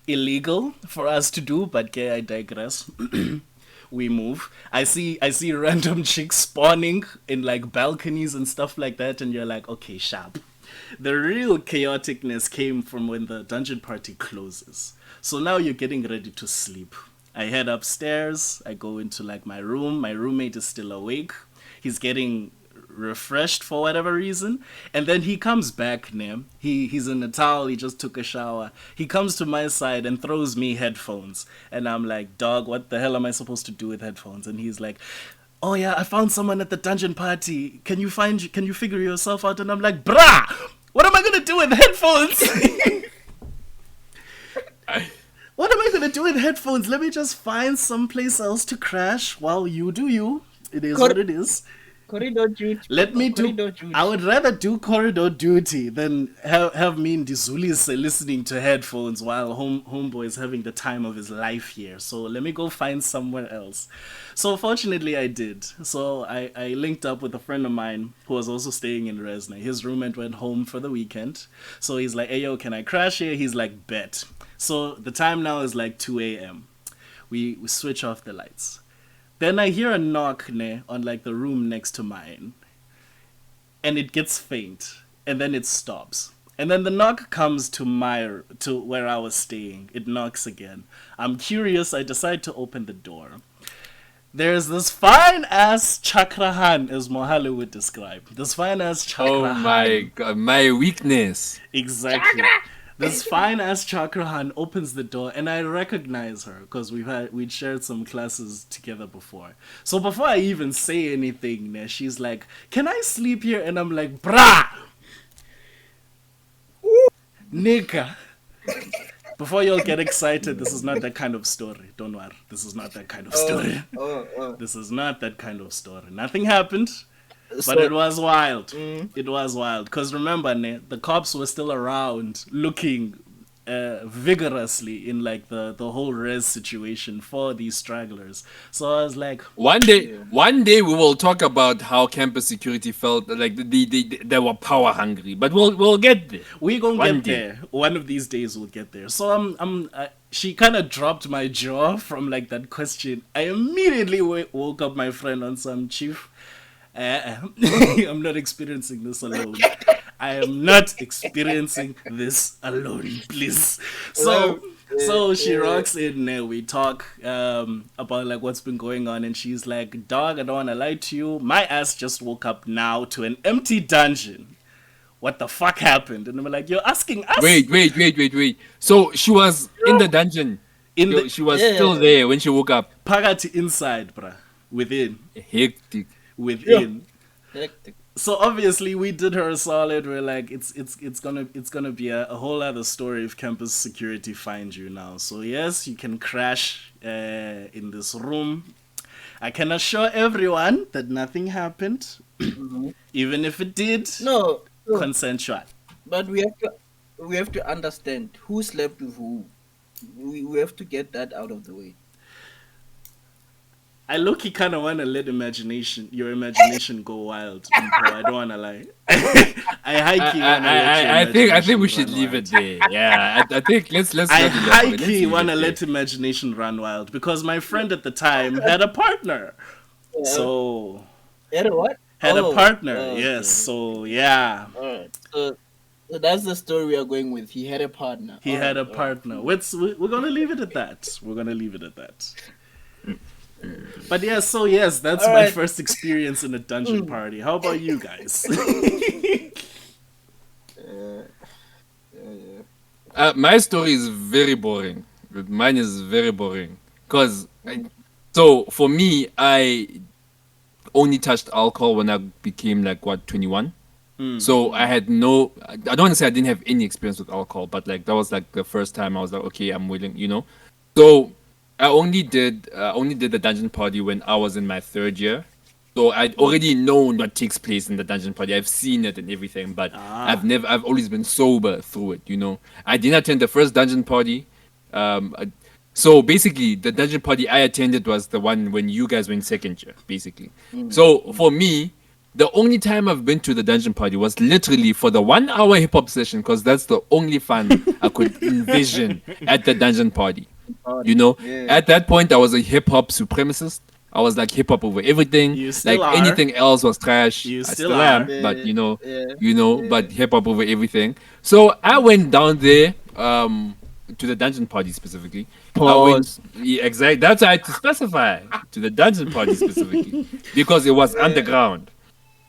illegal for us to do, but okay, I digress. We move. I see random chicks spawning in like balconies and stuff like that, and you're like, okay, sharp. The real chaoticness came from when the dungeon party closes. So now you're getting ready to sleep. I head upstairs, I go into like my room, my roommate is still awake. He's getting refreshed for whatever reason, and then he comes back now. He's in a towel, he just took a shower. He comes to my side and throws me headphones, and I'm like, dog, what the hell am I supposed to do with headphones? And he's like, oh yeah, I found someone at the dungeon party, can you figure yourself out? And I'm like, brah, what am I gonna do with headphones? What am I gonna do with headphones? Let me just find someplace else to crash while you do you. It is what Cor- it is. corridor duty, Let Papa. me do. Corridor duty. I would rather do corridor duty than have me and Dizulis listening to headphones while homeboy is having the time of his life here. So let me go find somewhere else. So fortunately, I did. So I linked up with a friend of mine who was also staying in Resna. His roommate went home for the weekend. So he's like, "Hey yo, can I crash here?" He's like, "Bet." So the time now is like 2 a.m. We switch off the lights. Then I hear a knock on like the room next to mine, and it gets faint, and then it stops. And then the knock comes to where I was staying. It knocks again. I'm curious. I decide to open the door. There's this fine ass chakrahan, as Mohale would describe. This fine ass Oh my chakrahan. god, my weakness. Exactly. This fine ass chakrahan opens the door, and I recognize her because we'd shared some classes together before. So before I even say anything, she's like, "Can I sleep here?" And I'm like, "Brah, nigga." Before y'all get excited, this is not that kind of story. Don't worry, this is not that kind of story. Oh. This is not that kind of story. Nothing happened. But So, it was wild. It was wild. Because remember, the cops were still around looking vigorously in like the whole res situation for these stragglers. So I was like, One day we will talk about how campus security felt like they were power hungry, but we'll get there. we gonna One get day. there. One of these days we'll get there. So she kind of dropped my jaw from like that question. I immediately woke up my friend on some chief. I'm not experiencing this alone. I am not experiencing this alone, please. So, so she rocks in there. We talk about like what's been going on, and she's like, "Dog, I don't wanna lie to you. My ass just woke up now to an empty dungeon. What the fuck happened?" And I'm like, "You're asking us Wait. So she was in the dungeon. in the She was still yeah. there when she woke up. pagati inside, bruh, within, Hectic. Yeah. within." Hectic. So obviously we did her a solid. We're like, it's gonna be a whole other story if campus security finds you now. So yes, you can crash in this room. I can assure everyone that nothing happened, even if it did. No. Consensual. But we have to understand who slept with who. We have to get that out of the way. I look, you kind of want to let your imagination go wild. Bro, I don't want to lie. I high key want to let your I think we imagination should run leave wild. it there. Yeah, I think let's I not high elaborate. Let's key leave want to it let there. imagination run wild because my friend at the time had a partner. Yeah. So, Yeah, what? had a Oh, partner, yes. okay. So, yeah, All right. So that's the story we are going with. He had a partner. he had a partner. Cool. We're going to leave it at that. We're going to leave it at that. But yeah, so yes, that's All my right. first experience in a dungeon party. How about you guys? Uh, yeah. My story is very boring. Mine is very boring because so for me, I only touched alcohol when I became like what 21. So I had no. I don't want to say I didn't have any experience with alcohol, but like that was like the first time I was like, okay, I'm willing. So I only did the dungeon party when I was in my third year. So I'd already known what takes place in the dungeon party. I've seen it and everything, but Ah, I've always been sober through it. I didn't attend the first dungeon party. So basically, the dungeon party I attended was the one when you guys were in second year, basically. So for me, the only time I've been to the dungeon party was literally for the 1 hour hip hop session because that's the only fun I could envision at the dungeon party. You Party. know, Yeah. at that point, I was a hip hop supremacist. I was like hip hop over everything. you Like still are. anything else was trash. You I still still am, are. but Yeah. Yeah. but Yeah. hip hop over everything. So I went down there, to the dungeon party specifically. I went Pause. yeah, exactly. That's why I had to specify to the dungeon party specifically because it was Yeah. underground.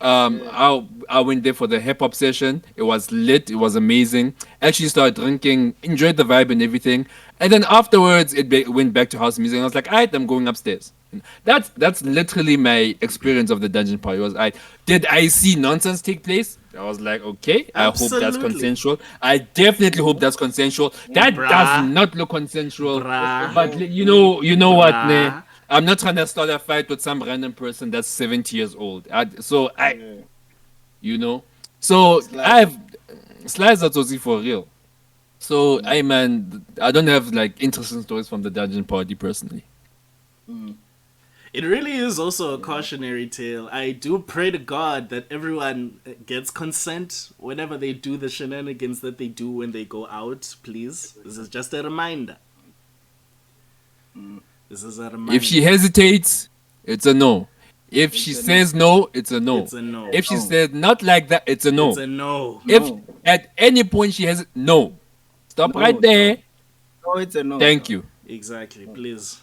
Yeah. I went there for the hip hop session. It was lit. It was amazing. Actually started drinking, enjoyed the vibe and everything. And then afterwards, went back to house music. And I was like, alright, I'm going upstairs. That's literally my experience of the dungeon party. Was I see nonsense take place? I was like, okay, I hope that's Absolutely. consensual. I definitely hope that's consensual. That does Bruh. not look consensual. First of Bruh. But all, you know what, ne? Bruh. I'm not trying to start a fight with some random person that's 70 years old. yeah, You know, so it's like I've slides that was for real. So mm, I man, I don't have like interesting stories from the dungeon party personally. mm, It really is also a yeah. cautionary tale. I do pray to God that everyone gets consent whenever they do the shenanigans that they do when they go out, please. This is just a reminder. Mm, This is a If she reminder. hesitates, it's a no. If it's she a no. says no, it's a no. It's a no. If she No, says not like that, it's a It's no. a no. If no, at any point she has no, stop right no, dog. there. No, it's a no, Thank dog. you. Exactly. No, Please.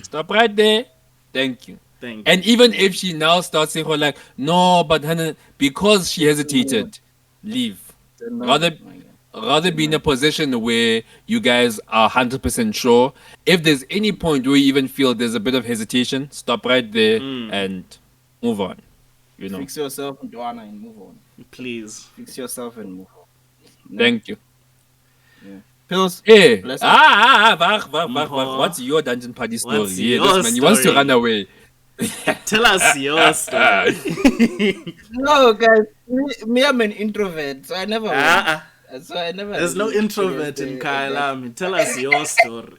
Stop right there. Thank you. Thank And you. even no, if she now starts saying, "Oh, like, no, but Hannah, because she it's a no. hesitated, leave." It's a no, Rather, my guy. It's rather a be in a no. position where you guys are 100% sure. If there's any point where you even feel there's a bit of hesitation, stop right there Mm, and move on. You know. Fix yourself, Joanna, and move on. please. Fix yourself and move on. No, Thank you. yeah. Pills, Hey, bless up. wach. Mpo, What's your dungeon party story? what's Yeah, this your man, he wants to run story? away. Tell us your story. No, guys, I'm an introvert, so I never went. Ah, So I never there's no really experienced introvert in that. Kailami. Tell us your story.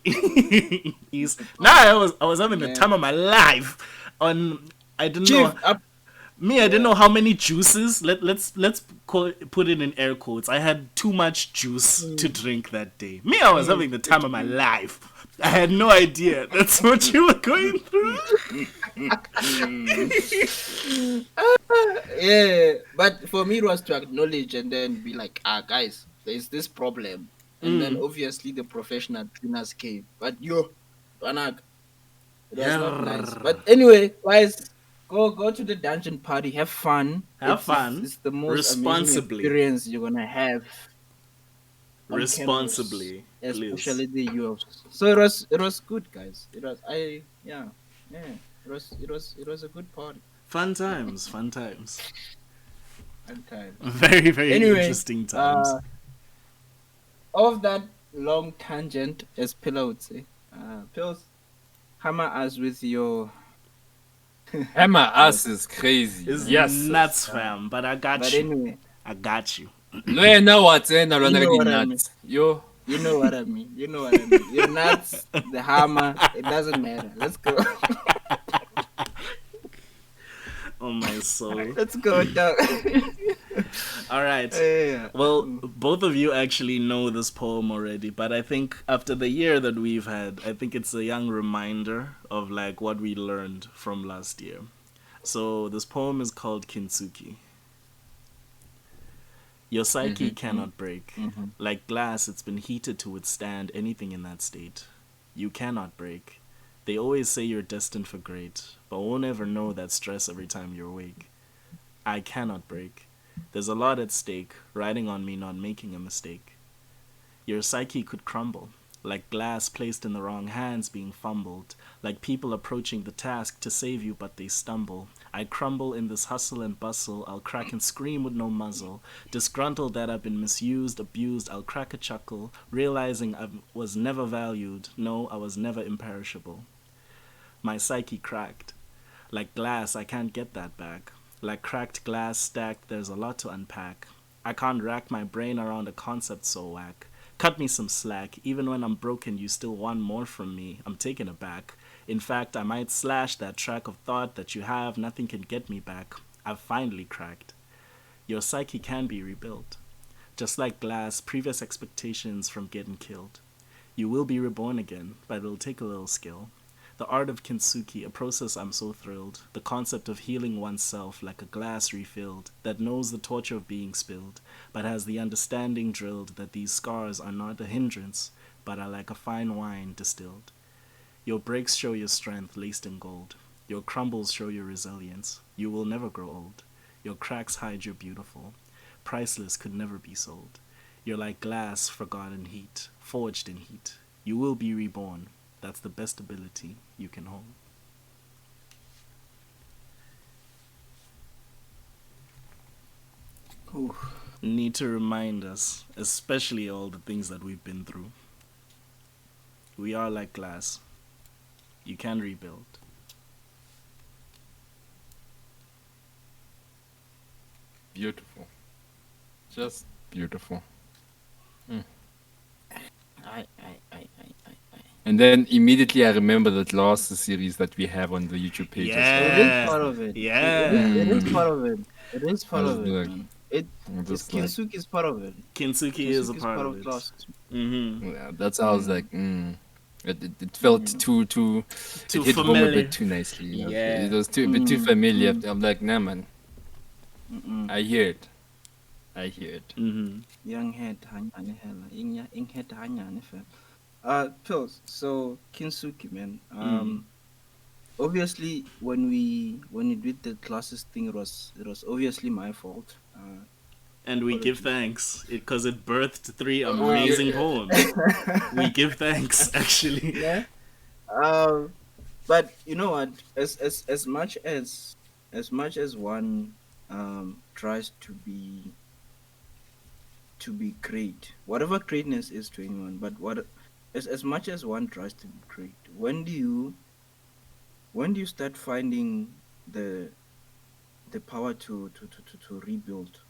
He's now I was having the Man. time of my life on I didn't know Chief, up. me, I didn't Yeah. know how many juices. Let's put it in air quotes. I had too much juice to Mm, drink that day. Me, I was having the time of my mm, life. I had no idea that's what you were going through. yeah, but for me, it was to acknowledge and then be like, guys, there's this problem. And then obviously the professional cleaners came. But Panak, it was not nice. Yarr. But anyway, guys, go to the dungeon party, have fun. Have fun It's the most amazing responsibly. experience you're gonna have on campus, Responsibly, please. especially the UFs. So it was good, guys. It was I yeah. It was a good party. Fun times, fun times. And times. Very, very Anyway, interesting times. of that long tangent, as Pillar would say, Pills, hammer us with your Hammer yes. ass is crazy. It's Yes, sis. nuts, fam, but I But got you. anyway, I got you. Lawyer now what's in you know already what I mean. nuts. Yo. You know what I mean. You know what I mean. You're nuts. The hammer. It doesn't matter. Let's go. Oh my soul. Let's go, dog. All right. Yeah. Well, both of you actually know this poem already, but I think after the year that we've had, I think it's a young reminder of like what we learned from last year. So this poem is called Kintsugi. Your psyche cannot break. Mm-hmm. Like glass, it's been heated to withstand anything in that state. You cannot break. They always say you're destined for great, but won't ever know that stress every time you're awake. I cannot break. There's a lot at stake, riding on me not making a mistake. Your psyche could crumble, like glass placed in the wrong hands being fumbled, like people approaching the task to save you but they stumble. I crumble in this hustle and bustle, I'll crack and scream with no muzzle. Disgruntled that I've been misused, abused, I'll crack a chuckle, realizing I was never valued, no, I was never imperishable. My psyche cracked. Like glass, I can't get that back. Like cracked glass stacked, there's a lot to unpack. I can't rack my brain around a concept so whack. Cut me some slack. Even when I'm broken, you still want more from me. I'm taken aback. In fact, I might slash that track of thought that you have. Nothing can get me back. I've finally cracked. Your psyche can be rebuilt. Just like glass, previous expectations from getting killed. You will be reborn again, but it'll take a little skill. The art of kintsugi, a process I'm so thrilled. The concept of healing oneself like a glass refilled, that knows the torture of being spilled, but has the understanding drilled that these scars are not a hindrance, but are like a fine wine distilled. Your breaks show your strength laced in gold. Your crumbles show your resilience. You will never grow old. Your cracks hide your beautiful. Priceless could never be sold. You're like glass forgotten heat, forged in heat. You will be reborn. That's the best ability you can hold. Ooh. need to remind us, especially all the things that we've been through. We are like glass. You can rebuild. Beautiful. Just beautiful. Mm. I. And then immediately I remember that last series that we have on the YouTube page as well. It is Yeah. part of it. It is Mm. Yeah. part of it. It is I part was of it, like, man. It I'm is just like, Kinsuki is part of it. Kinsuki is a Kinsuki is part part of of it. classes. Mm-hmm. yeah, that's how I was like, Mm, it felt mm, too, it Too hit home a familiar. bit too nicely. Okay, it Yeah. was too a bit too mm, familiar. mm, I'm like, nah, man, mm. I hear it, I hear it. Mm-hmm. Young head hanyane hela. Ing head hanyane fela. Pills. So Kinsuki, man. Mm. Obviously when we did the classes thing, it was obviously my fault. And we give Apologies. thanks because it birthed three Yeah, amazing poems. We give thanks, actually. Yeah. Um, but you know what? As much as one tries to be great, whatever greatness is to anyone, but as much as one tries to be great, when do you start finding the power to rebuild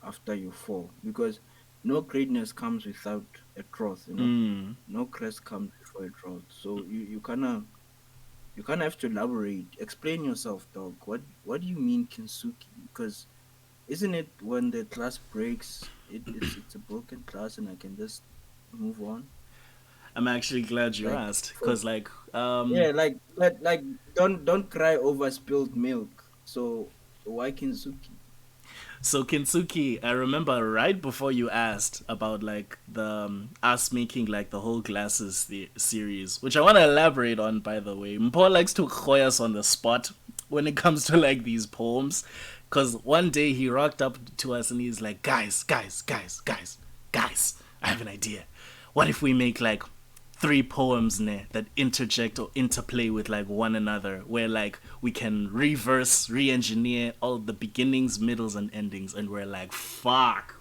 after you fall? Because no greatness comes without a growth, Mm. no crest comes before a drought. So you kind of have to elaborate, explain yourself, dog. What do you mean Kinsuki? Because isn't it when the class breaks, it's a broken class and I can just move on? I'm actually glad you Like asked for because, like, yeah, like don't cry over spilled milk. So why Kinsuki? so Kintsuki, I remember right before you asked about like the us making like the whole glasses series, which I want to elaborate on. By the way, Mpo likes to khoy us on the spot when it comes to like these poems, because one day he rocked up to us and he's like, guys, I have an idea. What if we make like three poems ne, that interject or interplay with like one another, where like we can reverse, re-engineer all the beginnings, middles, and endings, and we're like, fuck.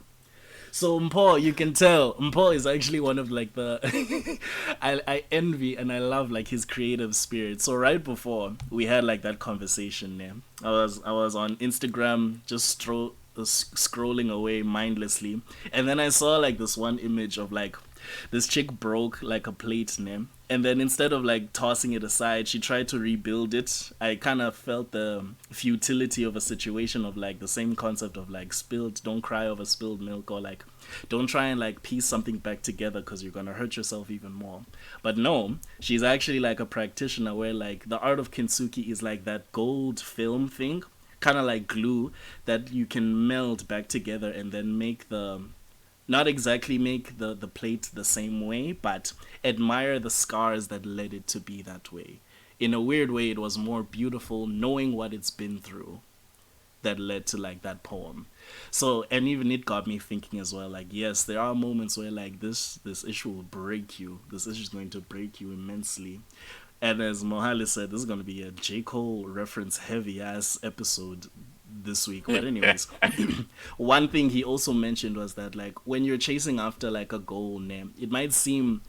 So Mpo, you can tell Mpo is actually one of like the I envy and I love like his creative spirit. So right before we had like that conversation, yeah, I was on Instagram just scrolling away mindlessly, and then I saw like this one image of like this chick broke like a plate name, and then instead of like tossing it aside, she tried to rebuild it. I kind of felt the futility of a situation of like the same concept of like spilled, don't cry over spilled milk, or like don't try and like piece something back together because you're gonna hurt yourself even more. But no, she's actually like a practitioner where like the art of kintsugi is like that gold film thing, kind of like glue that you can meld back together and then make the, not exactly make the plate the same way, but admire the scars that led it to be that way. In a weird way, it was more beautiful knowing what it's been through that led to like that poem. So, and even it got me thinking as well, like, yes, there are moments where like this issue will break you. This issue is going to break you immensely. And as Mohali said, this is going to be a J. Cole reference heavy ass episode this week. But anyways, one thing he also mentioned was that like when you're chasing after like a goal name, it might seem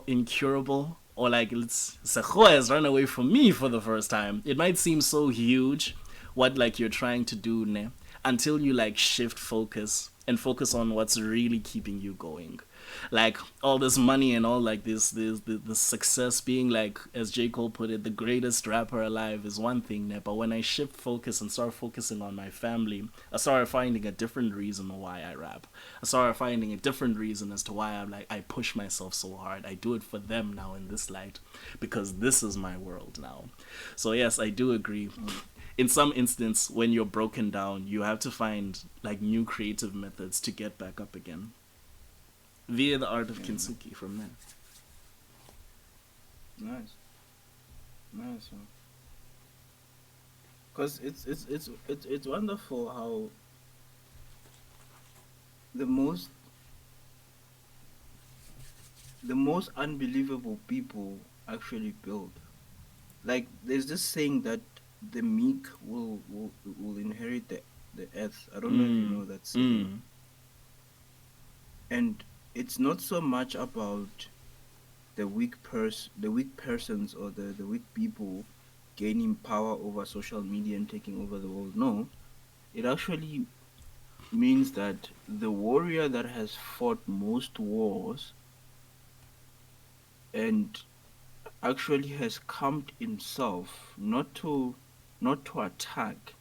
incurable, or like let's Seho has run away from me for the first time. It might seem so huge what like you're trying to do ne, until you like shift focus and focus on what's really keeping you going. Like all this money and all like this success being like, as J. Cole put it, the greatest rapper alive is one thing ne, but when I shift focus and start focusing on my family, I started finding a different reason why I rap. I started finding a different reason as to why I'm like I push myself so hard. I do it for them now in this light because this is my world now. So yes, I do agree. In some instance, when you're broken down, you have to find like new creative methods to get back up again via the art of Yeah, kintsugi from there. nice, nice one. Because it's wonderful how the most the most unbelievable people actually build. Like there's this saying that the meek will inherit the the earth. I don't know if you know that saying. Mm. And it's not so much about the weak persons or the weak people gaining power over social media and taking over the world. No, it actually means that the warrior that has fought most wars and actually has calmed himself not to attack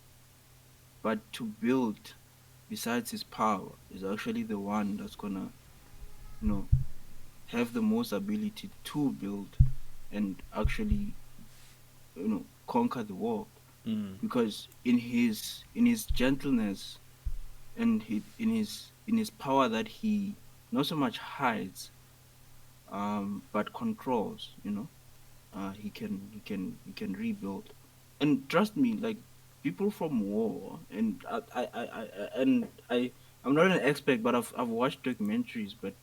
but to build besides his power is actually the one that's gonna you know have the most ability to build and actually conquer the world, Mm. because in his gentleness and in his power that he not so much hides but controls, he can rebuild. And trust me, like, people from war, and I'm not an expert, but I've watched documentaries, but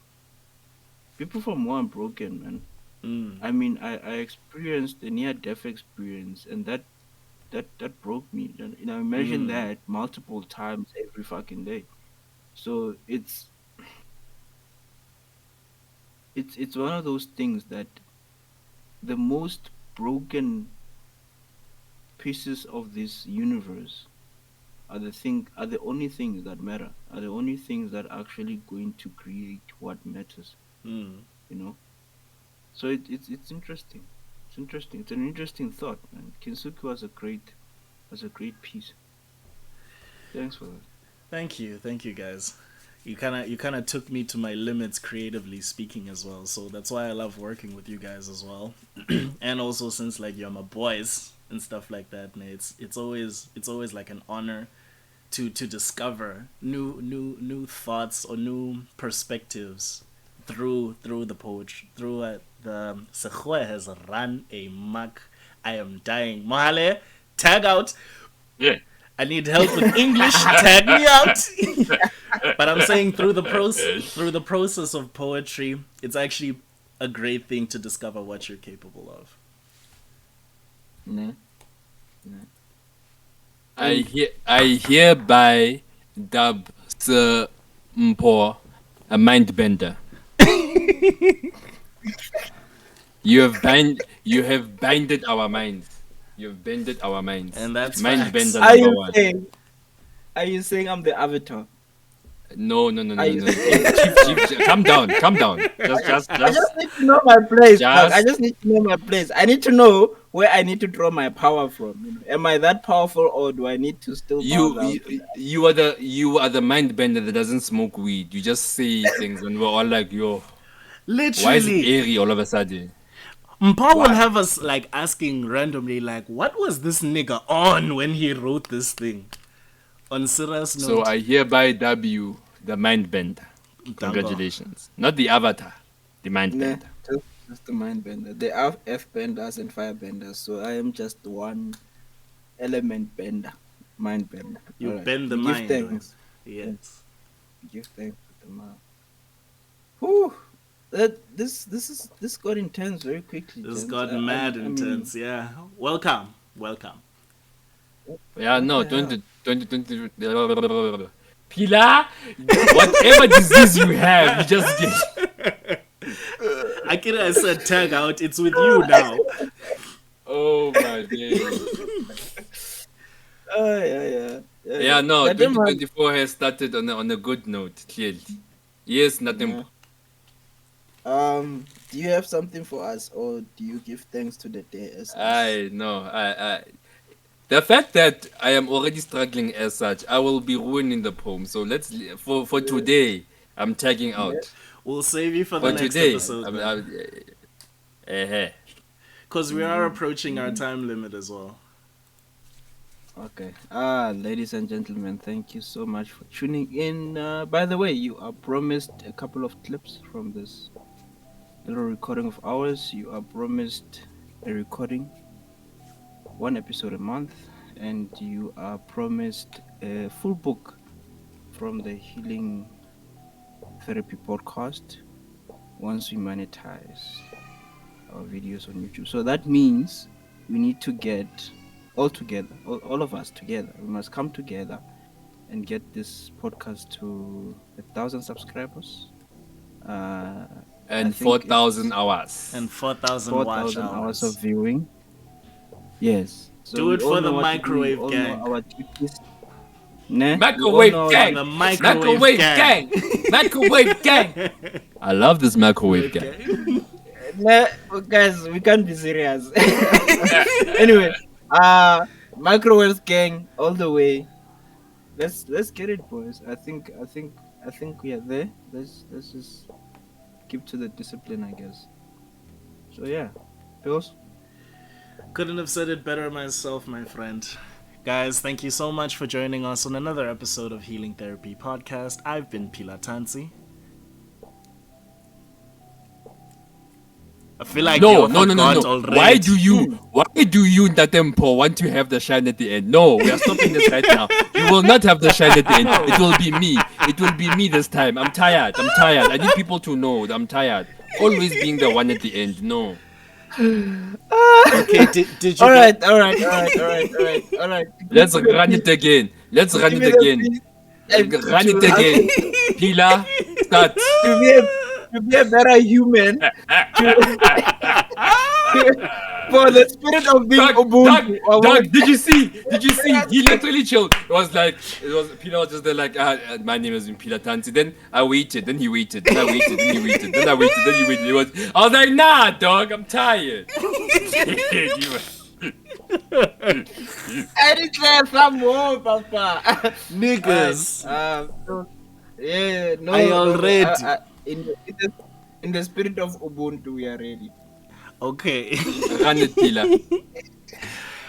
people from war are broken, man. Mm. I mean, I experienced a near death experience, and that broke me. And, imagine Mm. that multiple times every fucking day. So it's one of those things that the most broken pieces of this universe are the only things that matter, are the only things that are actually going to create what matters. Mm. You know. So it's interesting. It's interesting. It's an interesting thought, man. Kinsuke was a great piece. Thanks for that. Thank you, guys. You kind of took me to my limits creatively speaking as well. So that's why I love working with you guys as well, and also since like you're my boys and stuff like that. And it's always like an honor to discover new thoughts or new perspectives through the poetry, through the Sekwe has run a muck. I am dying. Mahale, tag out. Yeah. I need help with English. Tag me out. But I'm saying through the process of poetry, it's actually a great thing to discover what you're capable of. Nah, nah. I And hear I hereby dub Sir Mpo a mind bender. You have binded our minds. You've bended our minds. And that's Mind facts. bender are number you one. saying are you saying I'm the avatar? No, no, no, Are no, you no. Chief, calm down, calm down. I just need to know my place, dog. I Just. just need to know my place. I need to know where I need to draw my power from. Am I that powerful, or do I need to still bow You, down to you that? you are the mind bender that doesn't smoke weed. You just say things and we're all like, yo, why is it Literally. airy all of a sudden? Mpa will Why? have us like asking randomly, like, what was this nigga on when he wrote this thing? On serious So note, I hereby dub you the mind bender. Dango. Congratulations. Not the avatar, the mind Nah, bender. just the mind bender. There are F benders and fire benders, so I am just one element bender, mind bender. You All right, bend the we give mind. thanks. Yeah, Yes. we give thanks to the man. Whew. This got intense very quickly, This gents. got I mad I mean, intense. Yeah. Welcome. Welcome. Yeah, what no, the hell? 2020. Pila, whatever disease you have, you just get. Akira said tag out. It's with you now. Oh my days. Oh yeah, yeah, yeah, Yeah, yeah. no, But then, man, 2024 has started on a good note, clearly. Yes, nothing. yeah. Do you have something for us, or do you give thanks to the day as? I no, the fact that I am already struggling as such, I will be ruining the poem. So for today, I'm tagging Yeah. out. We'll save you for the For next today, episode I'm, then. eh. Because we are approaching our Mm. time limit as well. Okay. Ladies and gentlemen, thank you so much for tuning in. By the way, you are promised a couple of clips from this little recording of ours. You are promised a recording, one episode a month, and you are promised a full book from the Healing Therapy podcast once we monetize our videos on YouTube. So that means we need to get all together, all of us together. We must come together and get this podcast to 1,000 subscribers. Uh, I And think 4,000 it's hours. And 4,000 watch 4,000 hours of hours. viewing. Yes. So Do we it all for know the what to do. We microwave all know gang. our duties. Nah, we all Microwave know For gang! the microwave Microwave gang. gang! Microwave gang! I love this microwave gang. Nah, guys, we can't be serious. Anyway, microwave gang all the way. Let's get it, boys. I think we are there. Let's just keep to the discipline, I guess. So yeah, Bills. Couldn't have said it better myself, my friend. Guys, thank you so much for joining us on another episode of Healing Therapy Podcast. I've been Pila Tansi. I feel like No, you no, no, no, forgot no. already. Why do you, Ntatempo, want to have the shine at the end? No, we are stopping this right now. You will not have the shine at the end. It will be me. It will be me this time. I'm tired. I need people to know that I'm tired. Always being the one at the end. No. Okay, did you All get- right. Let's run it again. Let's run it again. Run it again. Pila, start. To be a better human, for the spirit of being Ubuntu. Doug, did you see? He literally chilled. It was Pila was just there like, my name is Pila Tansi. Then I waited, then he waited, then I waited, then he waited, then I waited, then he waited. I was like, nah, dog, I'm tired. I declare some more, Papa. niggas? Yeah, no. I already- In the spirit of Ubuntu, we are ready. Okay. Run it, Pila.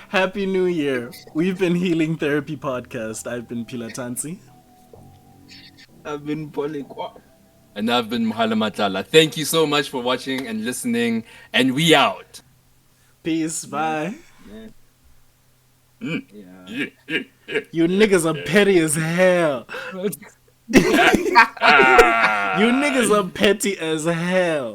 Happy New Year. We've been Healing Therapy Podcast. I've been Pila Tansi. I've been Polikwa. And I've been Muhala Matala. Thank you so much for watching and listening. And we out. Peace. Bye. Yeah. You niggas are petty as hell. You niggas are petty as hell.